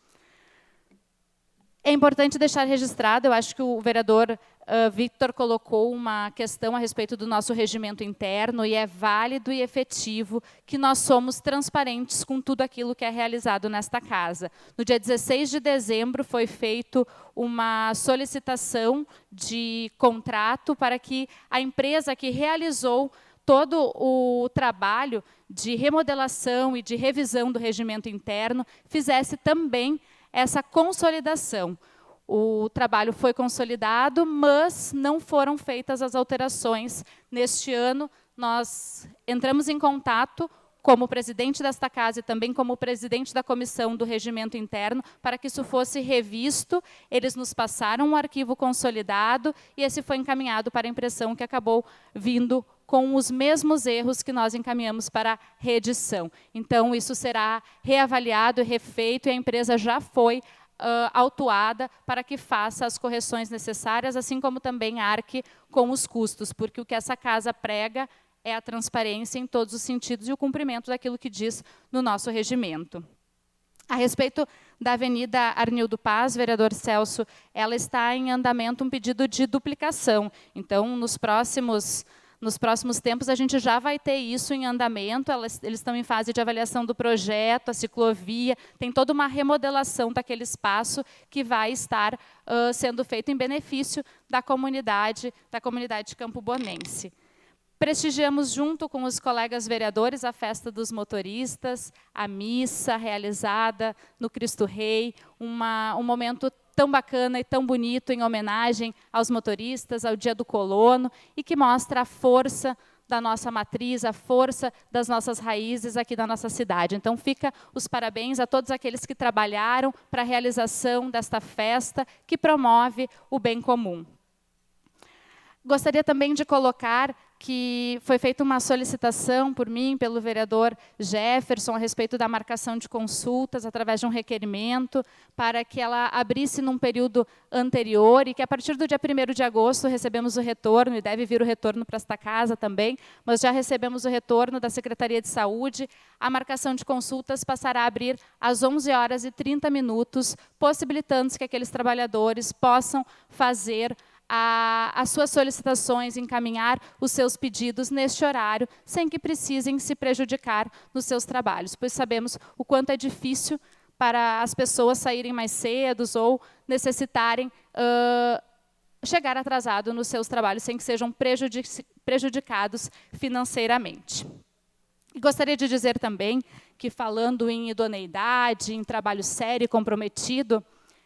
É importante deixar registrado, eu acho que o vereador Victor colocou uma questão a respeito do nosso regimento interno, e é válido e efetivo que nós somos transparentes com tudo aquilo que é realizado nesta casa. No dia 16 de dezembro foi feito uma solicitação de contrato para que a empresa que realizou todo o trabalho de remodelação e de revisão do regimento interno fizesse também essa consolidação. O trabalho foi consolidado, mas não foram feitas as alterações. Neste ano, nós entramos em contato como presidente desta casa e também como presidente da comissão do regimento interno, para que isso fosse revisto. Eles nos passaram um arquivo consolidado e esse foi encaminhado para a impressão, que acabou vindo com os mesmos erros que nós encaminhamos para a reedição. Então, isso será reavaliado e refeito, e a empresa já foi autuada para que faça as correções necessárias, assim como também arque com os custos, porque o que essa casa prega é a transparência em todos os sentidos e o cumprimento daquilo que diz no nosso regimento. A respeito da Avenida Arnildo Paz, vereador Celso, ela está em andamento um pedido de duplicação. Então, nos próximos tempos, a gente já vai ter isso em andamento. Eles estão em fase de avaliação do projeto, a ciclovia, tem toda uma remodelação daquele espaço que vai estar sendo feito em benefício da comunidade campobonense. Prestigiamos, junto com os colegas vereadores, a festa dos motoristas, a missa realizada no Cristo Rei, um momento tão bacana e tão bonito em homenagem aos motoristas, ao Dia do Colono, e que mostra a força da nossa matriz, a força das nossas raízes aqui da nossa cidade. Então, fica os parabéns a todos aqueles que trabalharam para a realização desta festa, que promove o bem comum. Gostaria também de colocar que foi feita uma solicitação por mim, pelo vereador Jefferson, a respeito da marcação de consultas através de um requerimento, para que ela abrisse num período anterior, e que a partir do dia 1º de agosto recebemos o retorno, e deve vir o retorno para esta casa também, mas já recebemos o retorno da Secretaria de Saúde. A marcação de consultas passará a abrir às 11h30, possibilitando que aqueles trabalhadores possam fazer as suas solicitações, encaminhar os seus pedidos neste horário, sem que precisem se prejudicar nos seus trabalhos, pois sabemos o quanto é difícil para as pessoas saírem mais cedo ou necessitarem chegar atrasado nos seus trabalhos, sem que sejam prejudicados financeiramente. E gostaria de dizer também que, falando em idoneidade, em trabalho sério e comprometido,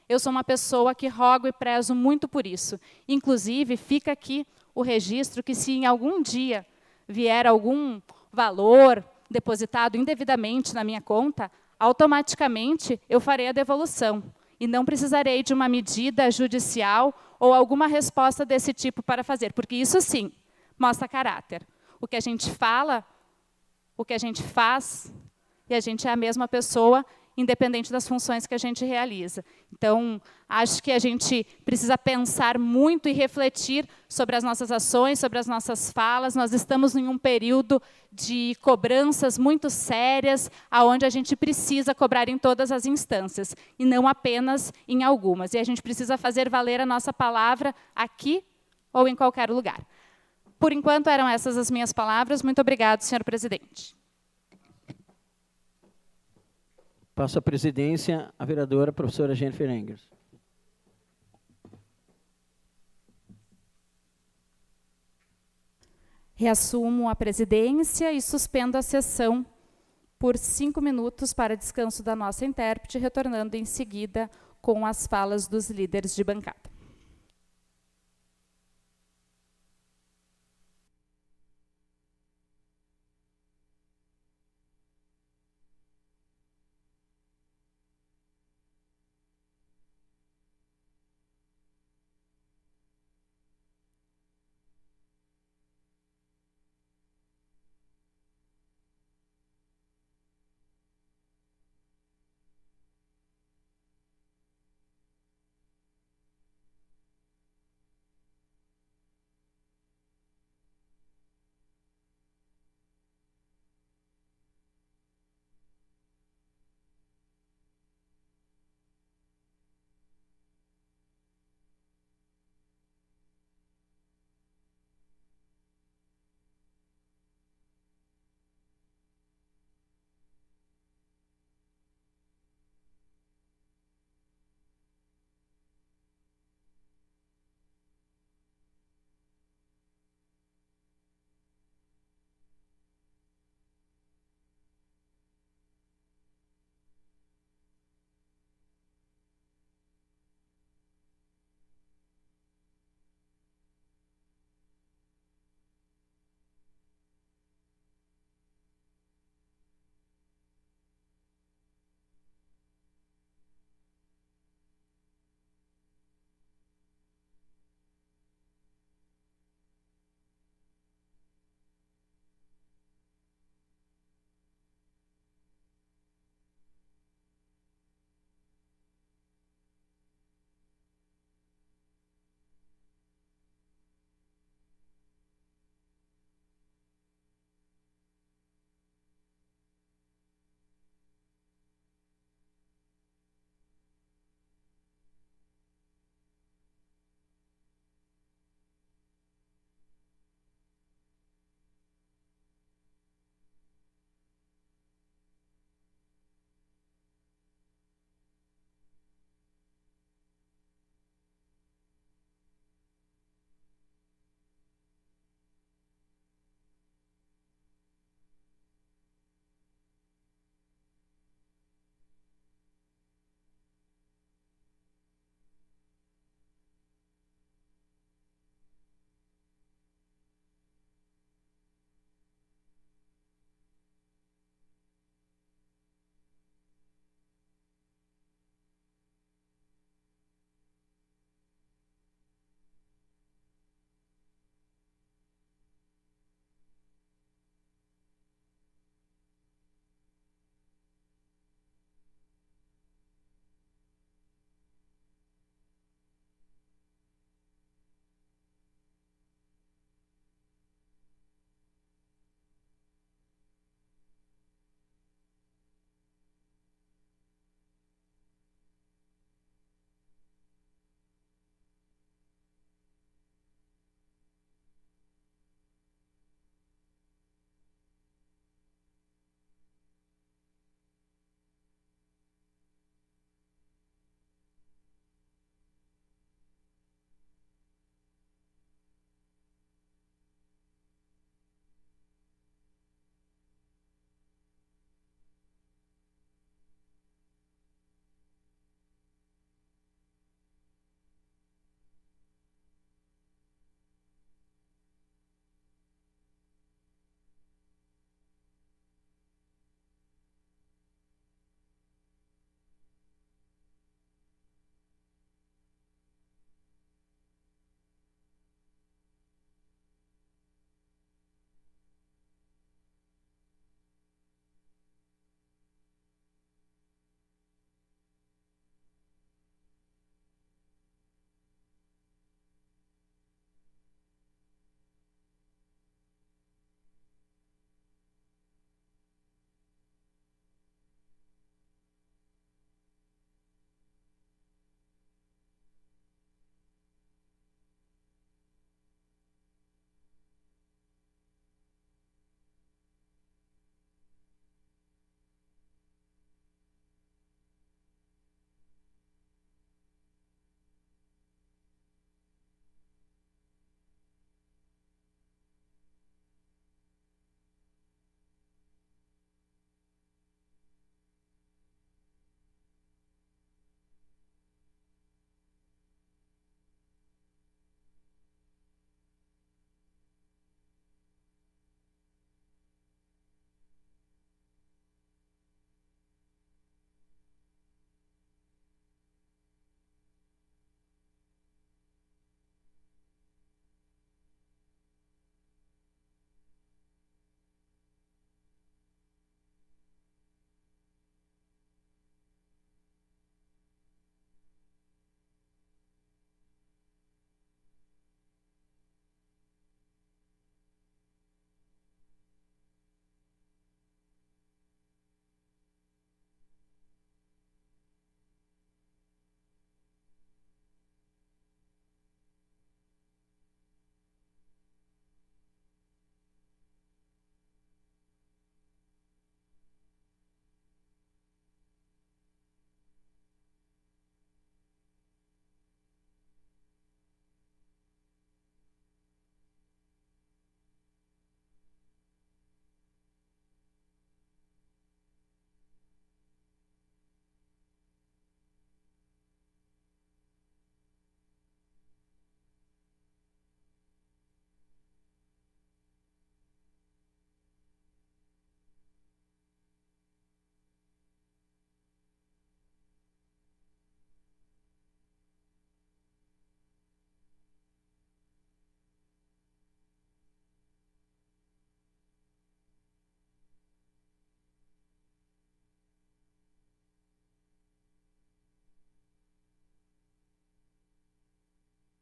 eu sou uma pessoa que rogo e prezo muito por isso. Inclusive, fica aqui o registro que, se em algum dia vier algum valor depositado indevidamente na minha conta, automaticamente eu farei a devolução. E não precisarei de uma medida judicial ou alguma resposta desse tipo para fazer, porque isso, sim, mostra caráter. O que a gente fala, o que a gente faz, e a gente é a mesma pessoa, independente das funções que a gente realiza. Então, acho que a gente precisa pensar muito e refletir sobre as nossas ações, sobre as nossas falas. Nós estamos em um período de cobranças muito sérias, onde a gente precisa cobrar em todas as instâncias, e não apenas em algumas. E a gente precisa fazer valer a nossa palavra aqui ou em qualquer lugar. Por enquanto, eram essas as minhas palavras. Muito obrigado, senhor presidente. Passo a presidência à vereadora professora Jennifer Engers. Reassumo a presidência e suspendo a sessão por 5 minutos para descanso da nossa intérprete, retornando em seguida com as falas dos líderes de bancada.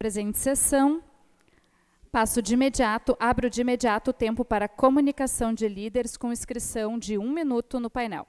Presente sessão. Abro de imediato o tempo para comunicação de líderes com inscrição de 1 minuto no painel.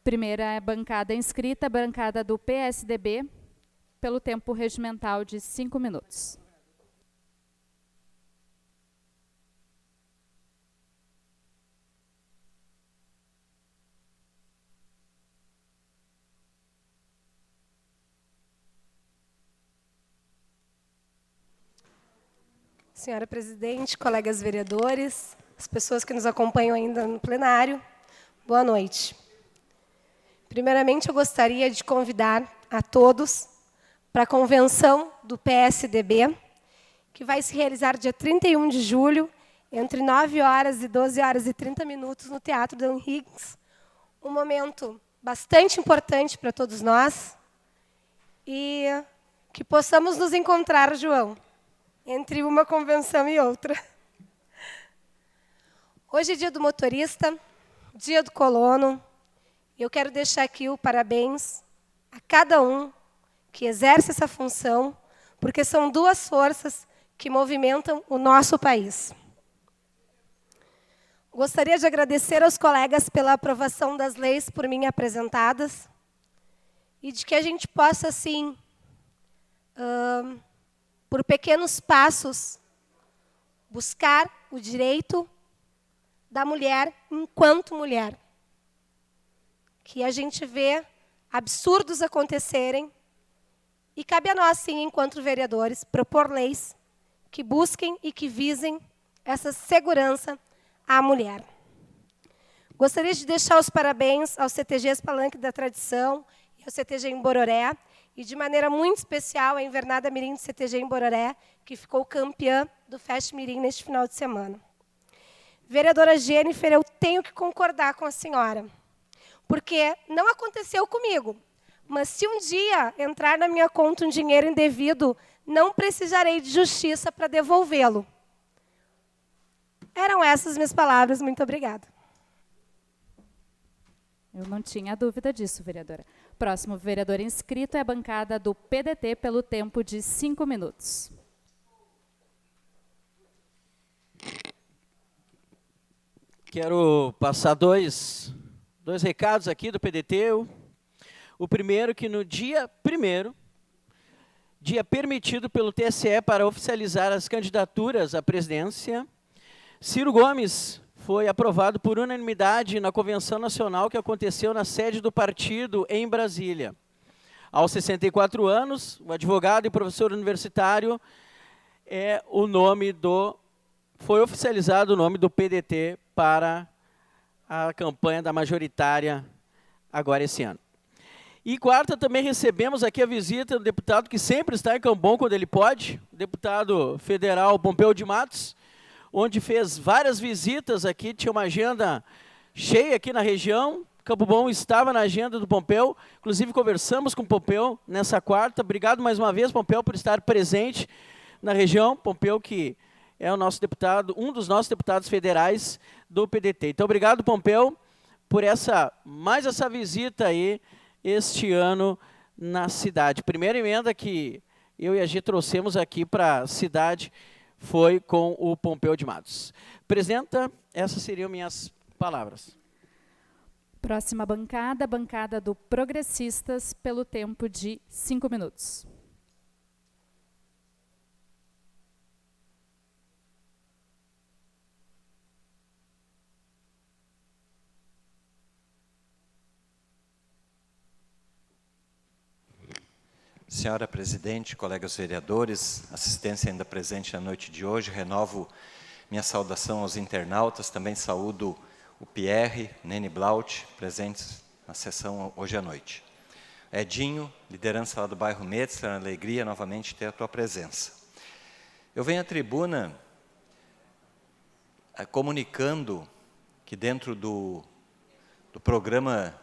Primeira bancada inscrita, bancada do PSDB, pelo tempo regimental de 5 minutos. Senhora presidente, colegas vereadores, as pessoas que nos acompanham ainda no plenário, boa noite. Primeiramente, eu gostaria de convidar a todos para a convenção do PSDB, que vai se realizar dia 31 de julho, entre 9 horas e 12 horas e 30 minutos, no Teatro Dan Higgs. Um momento bastante importante para todos nós e que possamos nos encontrar, João, entre uma convenção e outra. Hoje é dia do motorista, dia do colono. Eu quero deixar aqui o parabéns a cada um que exerce essa função, porque são duas forças que movimentam o nosso país. Gostaria de agradecer aos colegas pela aprovação das leis por mim apresentadas e de que a gente possa, assim, por pequenos passos, buscar o direito da mulher enquanto mulher. Que a gente vê absurdos acontecerem e cabe a nós, sim, enquanto vereadores, propor leis que busquem e que visem essa segurança à mulher. Gostaria de deixar os parabéns aos CTGs Palanque da Tradição e ao CTG em Bororé, e de maneira muito especial à Invernada Mirim do CTG em Bororé, que ficou campeã do Fest Mirim neste final de semana. Vereadora Jennifer, eu tenho que concordar com a senhora, porque não aconteceu comigo, mas se um dia entrar na minha conta um dinheiro indevido, não precisarei de justiça para devolvê-lo. Eram essas minhas palavras, muito obrigada. Eu não tinha dúvida disso, vereadora. Próximo vereador inscrito é a bancada do PDT pelo tempo de 5 minutos. Quero passar dois recados aqui do PDT. O primeiro, que no dia 1º, dia permitido pelo TSE para oficializar as candidaturas à presidência, Ciro Gomes foi aprovado por unanimidade na Convenção Nacional que aconteceu na sede do partido em Brasília. Aos 64 anos, o advogado e professor universitário foi oficializado o nome do PDT para a campanha da majoritária agora esse ano. E quarta, também recebemos aqui a visita do deputado que sempre está em Cambon quando ele pode, o deputado federal Pompeu de Matos, onde fez várias visitas aqui, tinha uma agenda cheia aqui na região. Campo Bom estava na agenda do Pompeu, inclusive conversamos com o Pompeu nessa quarta. Obrigado mais uma vez, Pompeu, por estar presente na região. Pompeu, que é o nosso deputado, um dos nossos deputados federais do PDT. Então, obrigado, Pompeu, por mais essa visita aí este ano na cidade. Primeira emenda que eu e a Gi trouxemos aqui para a cidade foi com o Pompeu de Matos. Apresenta, essas seriam minhas palavras. Próxima bancada, bancada do Progressistas, pelo tempo de 5 minutos. Senhora Presidente, colegas vereadores, assistência ainda presente na noite de hoje, renovo minha saudação aos internautas, também saúdo o Pierre, Nene Blaut, presentes na sessão hoje à noite. Edinho, liderança lá do bairro Metzler, uma alegria novamente ter a tua presença. Eu venho à tribuna comunicando que dentro do programa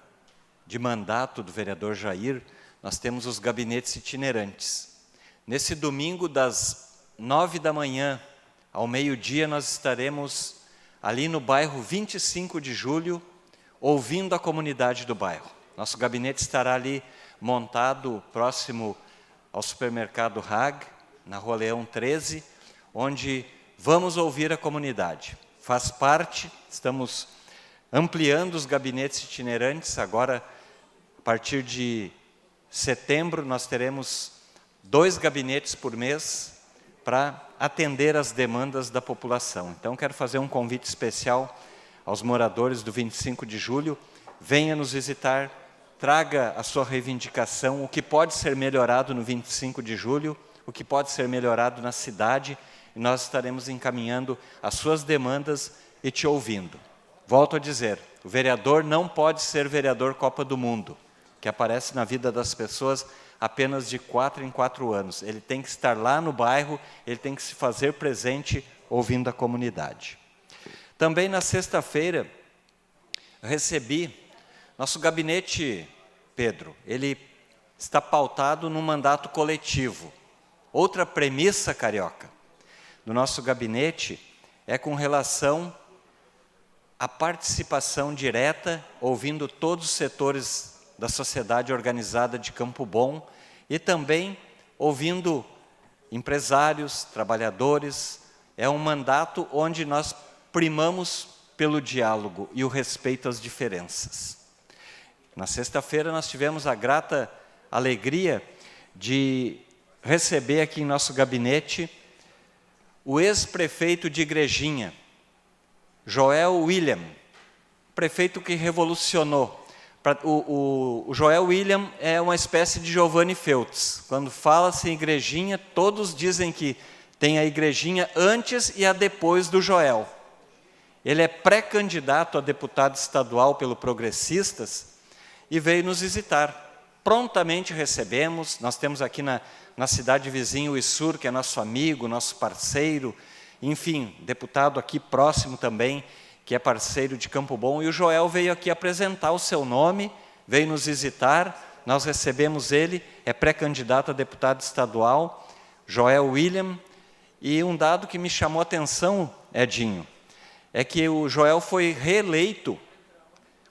de mandato do vereador Jair, nós temos os gabinetes itinerantes. Nesse domingo, das 9 da manhã ao meio-dia, nós estaremos ali no bairro 25 de Julho, ouvindo a comunidade do bairro. Nosso gabinete estará ali montado próximo ao supermercado Hag, na Rua Leão 13, onde vamos ouvir a comunidade. Faz parte, estamos ampliando os gabinetes itinerantes, agora, a partir de setembro, nós teremos 2 gabinetes por mês para atender as demandas da população. Então, quero fazer um convite especial aos moradores do 25 de julho. Venha nos visitar, traga a sua reivindicação, o que pode ser melhorado no 25 de julho, o que pode ser melhorado na cidade, e nós estaremos encaminhando as suas demandas e te ouvindo. Volto a dizer, o vereador não pode ser vereador Copa do Mundo, que aparece na vida das pessoas apenas de 4 em 4 anos. Ele tem que estar lá no bairro, ele tem que se fazer presente ouvindo a comunidade. Também na sexta-feira, recebi nosso gabinete, Pedro, ele está pautado num mandato coletivo. Outra premissa, Carioca, do nosso gabinete é com relação à participação direta, ouvindo todos os setores da sociedade organizada de Campo Bom e também ouvindo empresários, trabalhadores. É um mandato onde nós primamos pelo diálogo e o respeito às diferenças. Na sexta-feira nós tivemos a grata alegria de receber aqui em nosso gabinete o ex-prefeito de Igrejinha, Joel William, prefeito que revolucionou. O Joel William é uma espécie de Giovanni Feltz. Quando fala-se em Igrejinha, todos dizem que tem a Igrejinha antes e a depois do Joel. Ele é pré-candidato a deputado estadual pelo Progressistas e veio nos visitar. Prontamente recebemos, nós temos aqui na cidade vizinha o Issur, que é nosso amigo, nosso parceiro, enfim, deputado aqui próximo também, que é parceiro de Campo Bom, e o Joel veio aqui apresentar o seu nome, veio nos visitar, nós recebemos ele, é pré-candidato a deputado estadual, Joel William, e um dado que me chamou a atenção, Edinho, é que o Joel foi reeleito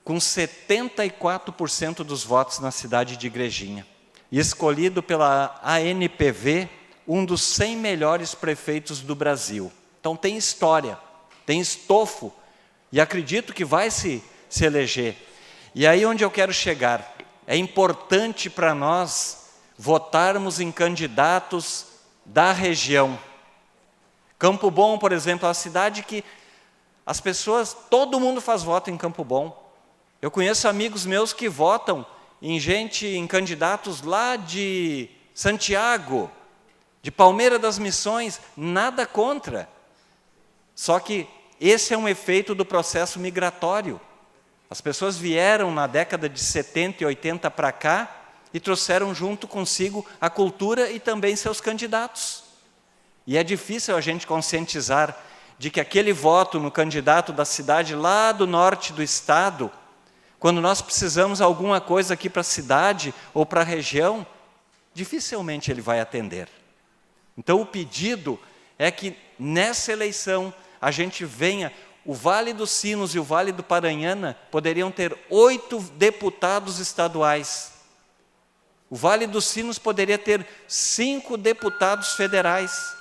com 74% dos votos na cidade de Igrejinha, e escolhido pela ANPV, um dos 100 melhores prefeitos do Brasil. Então tem história, tem estofo, e acredito que vai se eleger. E aí onde eu quero chegar, é importante para nós votarmos em candidatos da região. Campo Bom, por exemplo, é uma cidade que as pessoas, todo mundo faz voto em Campo Bom. Eu conheço amigos meus que votam em candidatos lá de Santiago, de Palmeira das Missões, nada contra. Só que esse é um efeito do processo migratório. As pessoas vieram na década de 70 e 80 para cá e trouxeram junto consigo a cultura e também seus candidatos. E é difícil a gente conscientizar de que aquele voto no candidato da cidade lá do norte do estado, quando nós precisamos de alguma coisa aqui para a cidade ou para a região, dificilmente ele vai atender. Então o pedido é que nessa eleição a gente venha, o Vale dos Sinos e o Vale do Paranhana poderiam ter 8 deputados estaduais. O Vale dos Sinos poderia ter 5 deputados federais.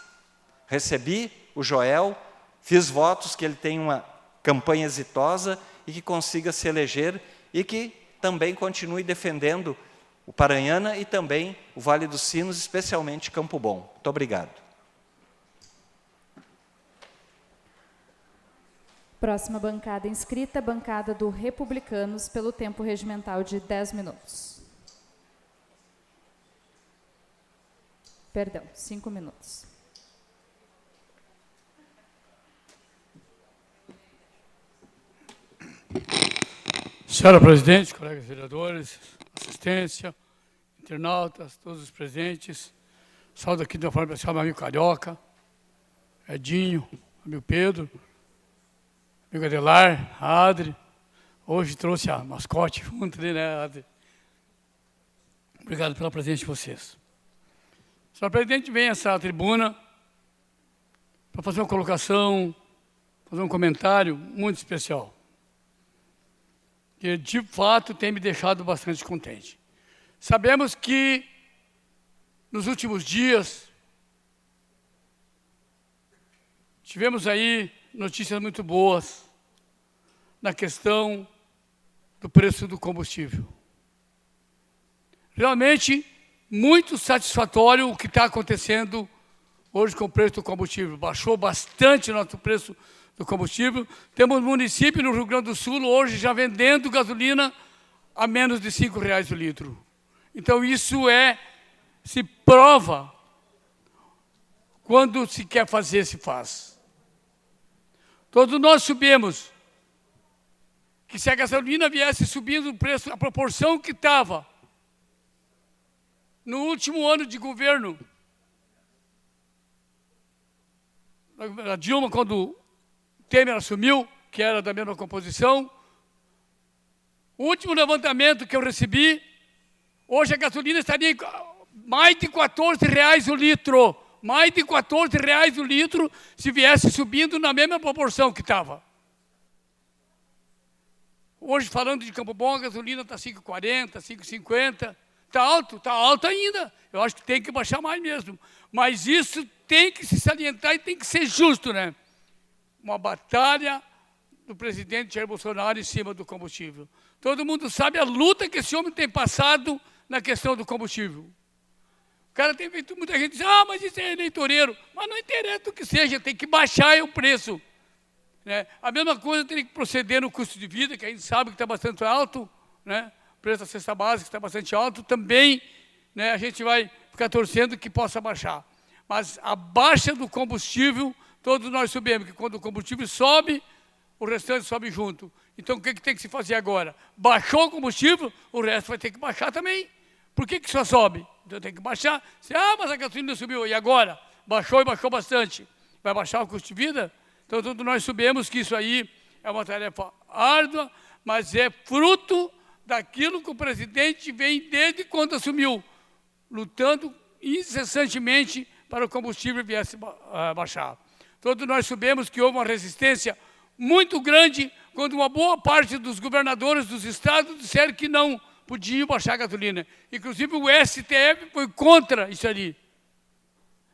Recebi o Joel, fiz votos que ele tenha uma campanha exitosa e que consiga se eleger e que também continue defendendo o Paranhana e também o Vale dos Sinos, especialmente Campo Bom. Muito obrigado. Próxima bancada inscrita, bancada do Republicanos, pelo tempo regimental de 10 minutos. Perdão, 5 minutos. Senhora Presidente, colegas vereadores, assistência, internautas, todos os presentes, saúdo aqui de uma forma especial meu amigo Carioca, Edinho, amigo Pedro, amigo Adelar, Adri, hoje trouxe a mascote junto ali, né, Adri? Obrigado pela presença de vocês. Senhora Presidente, vem a essa tribuna para fazer uma colocação, fazer um comentário muito especial, que de fato tem me deixado bastante contente. Sabemos que nos últimos dias tivemos aí notícias muito boas na questão do preço do combustível. Realmente, muito satisfatório o que está acontecendo hoje com o preço do combustível. Baixou bastante o nosso preço do combustível. Temos município no Rio Grande do Sul hoje já vendendo gasolina a menos de R$5 o litro. Então, isso se prova quando se quer fazer, se faz. Todos nós sabemos que se a gasolina viesse subindo o preço, a proporção que estava no último ano de governo, a Dilma, quando Temer assumiu, que era da mesma composição, o último levantamento que eu recebi, hoje a gasolina estaria em mais de R$14 o litro. Mais de R$14 o litro se viesse subindo na mesma proporção que estava. Hoje, falando de Campo Bom, a gasolina está 5,40, 5,50. Está alto ainda. Eu acho que tem que baixar mais mesmo. Mas isso tem que se salientar e tem que ser justo, né? Uma batalha do presidente Jair Bolsonaro em cima do combustível. Todo mundo sabe a luta que esse homem tem passado na questão do combustível. O cara tem feito, muita gente diz, mas isso é eleitoreiro. Mas não interessa o que seja, tem que baixar o preço. Né? A mesma coisa tem que proceder no custo de vida, que a gente sabe que está bastante alto, né? O preço da cesta básica está bastante alto, também, né, a gente vai ficar torcendo que possa baixar. Mas a baixa do combustível, todos nós sabemos que quando o combustível sobe, o restante sobe junto. Então, o que tem que se fazer agora? Baixou o combustível, o resto vai ter que baixar também. Por que só sobe? Então, tem que baixar. Mas a gasolina subiu, e agora? Baixou e baixou bastante. Vai baixar o custo de vida? Então, todos nós sabemos que isso aí é uma tarefa árdua, mas é fruto daquilo que o presidente vem desde quando assumiu, lutando incessantemente para o combustível viesse baixar. Todos nós sabemos que houve uma resistência muito grande quando uma boa parte dos governadores dos estados disseram que não podiam baixar a gasolina. Inclusive o STF foi contra isso ali.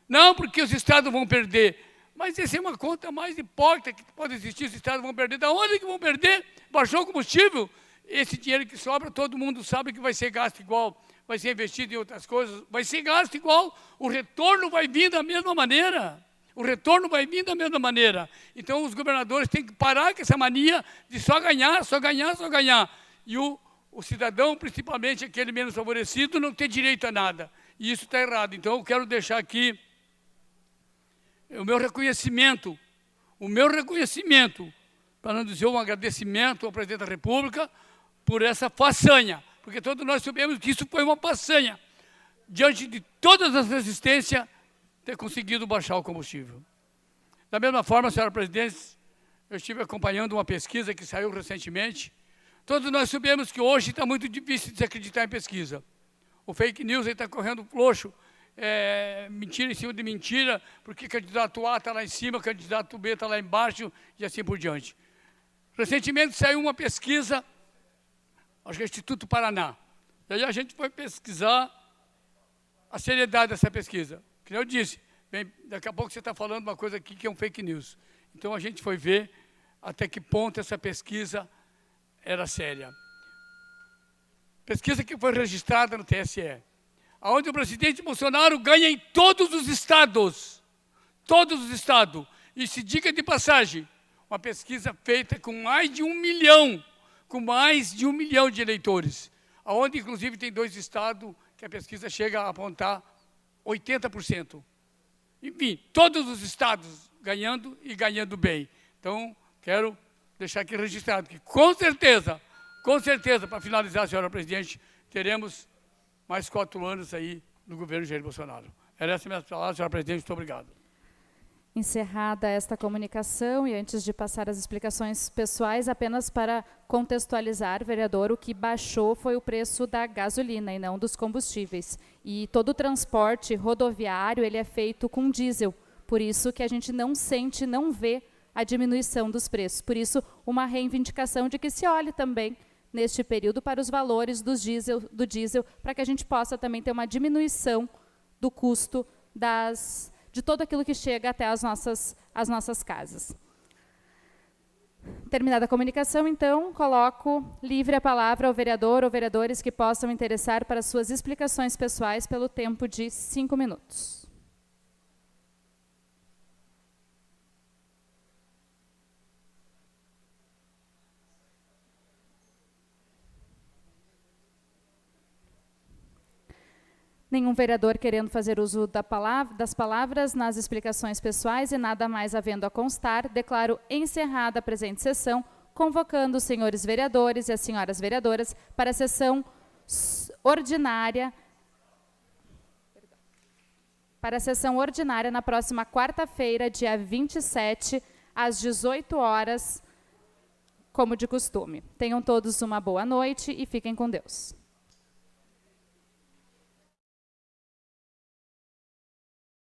Não porque os estados vão perder, mas essa é uma conta mais hipócrita que pode existir, os estados vão perder. Da onde que vão perder? Baixou o combustível? Esse dinheiro que sobra, todo mundo sabe que vai ser gasto igual, vai ser investido em outras coisas, vai ser gasto igual, o retorno vai vir da mesma maneira. O retorno vai vir da mesma maneira. Então, os governadores têm que parar com essa mania de só ganhar, só ganhar, só ganhar. E o cidadão, principalmente aquele menos favorecido, não tem direito a nada. E isso está errado. Então, eu quero deixar aqui o meu reconhecimento, para não dizer um agradecimento ao presidente da República por essa façanha. Porque todos nós sabemos que isso foi uma façanha. Diante de todas as resistências, ter conseguido baixar o combustível. Da mesma forma, senhora presidente, eu estive acompanhando uma pesquisa que saiu recentemente. Todos nós sabemos que hoje está muito difícil de se acreditar em pesquisa. O fake news está correndo floxo, mentira em cima de mentira, porque candidato A está lá em cima, candidato B está lá embaixo e assim por diante. Recentemente saiu uma pesquisa, acho que é Instituto Paraná. E aí a gente foi pesquisar a seriedade dessa pesquisa. Como eu disse, Bem, daqui a pouco você está falando uma coisa aqui que é um fake news. Então, a gente foi ver até que ponto essa pesquisa era séria. Pesquisa que foi registrada no TSE, onde o presidente Bolsonaro ganha em todos os estados. Todos os estados. E se diga de passagem, uma pesquisa feita com mais de 1 milhão, de eleitores, onde, inclusive, tem 2 estados que a pesquisa chega a apontar 80%. Enfim, todos os estados ganhando e ganhando bem. Então, quero deixar aqui registrado que, com certeza, para finalizar, senhora presidente, teremos mais 4 anos aí no governo Jair Bolsonaro. Era essa a minha palavra, senhora presidente, muito obrigado. Encerrada esta comunicação, e antes de passar as explicações pessoais, apenas para contextualizar, vereador, o que baixou foi o preço da gasolina e não dos combustíveis. E todo o transporte rodoviário ele é feito com diesel, por isso que a gente não sente, não vê a diminuição dos preços. Por isso, uma reivindicação de que se olhe também, neste período, para os valores do diesel, para que a gente possa também ter uma diminuição do custo de todo aquilo que chega até as nossas casas. Terminada a comunicação, então, coloco livre a palavra ao vereador ou vereadores que possam interessar para suas explicações pessoais pelo tempo de 5 minutos. Nenhum vereador querendo fazer uso das palavras nas explicações pessoais e nada mais havendo a constar, declaro encerrada a presente sessão, convocando os senhores vereadores e as senhoras vereadoras para a sessão ordinária na próxima quarta-feira, dia 27, às 18 horas, como de costume. Tenham todos uma boa noite e fiquem com Deus.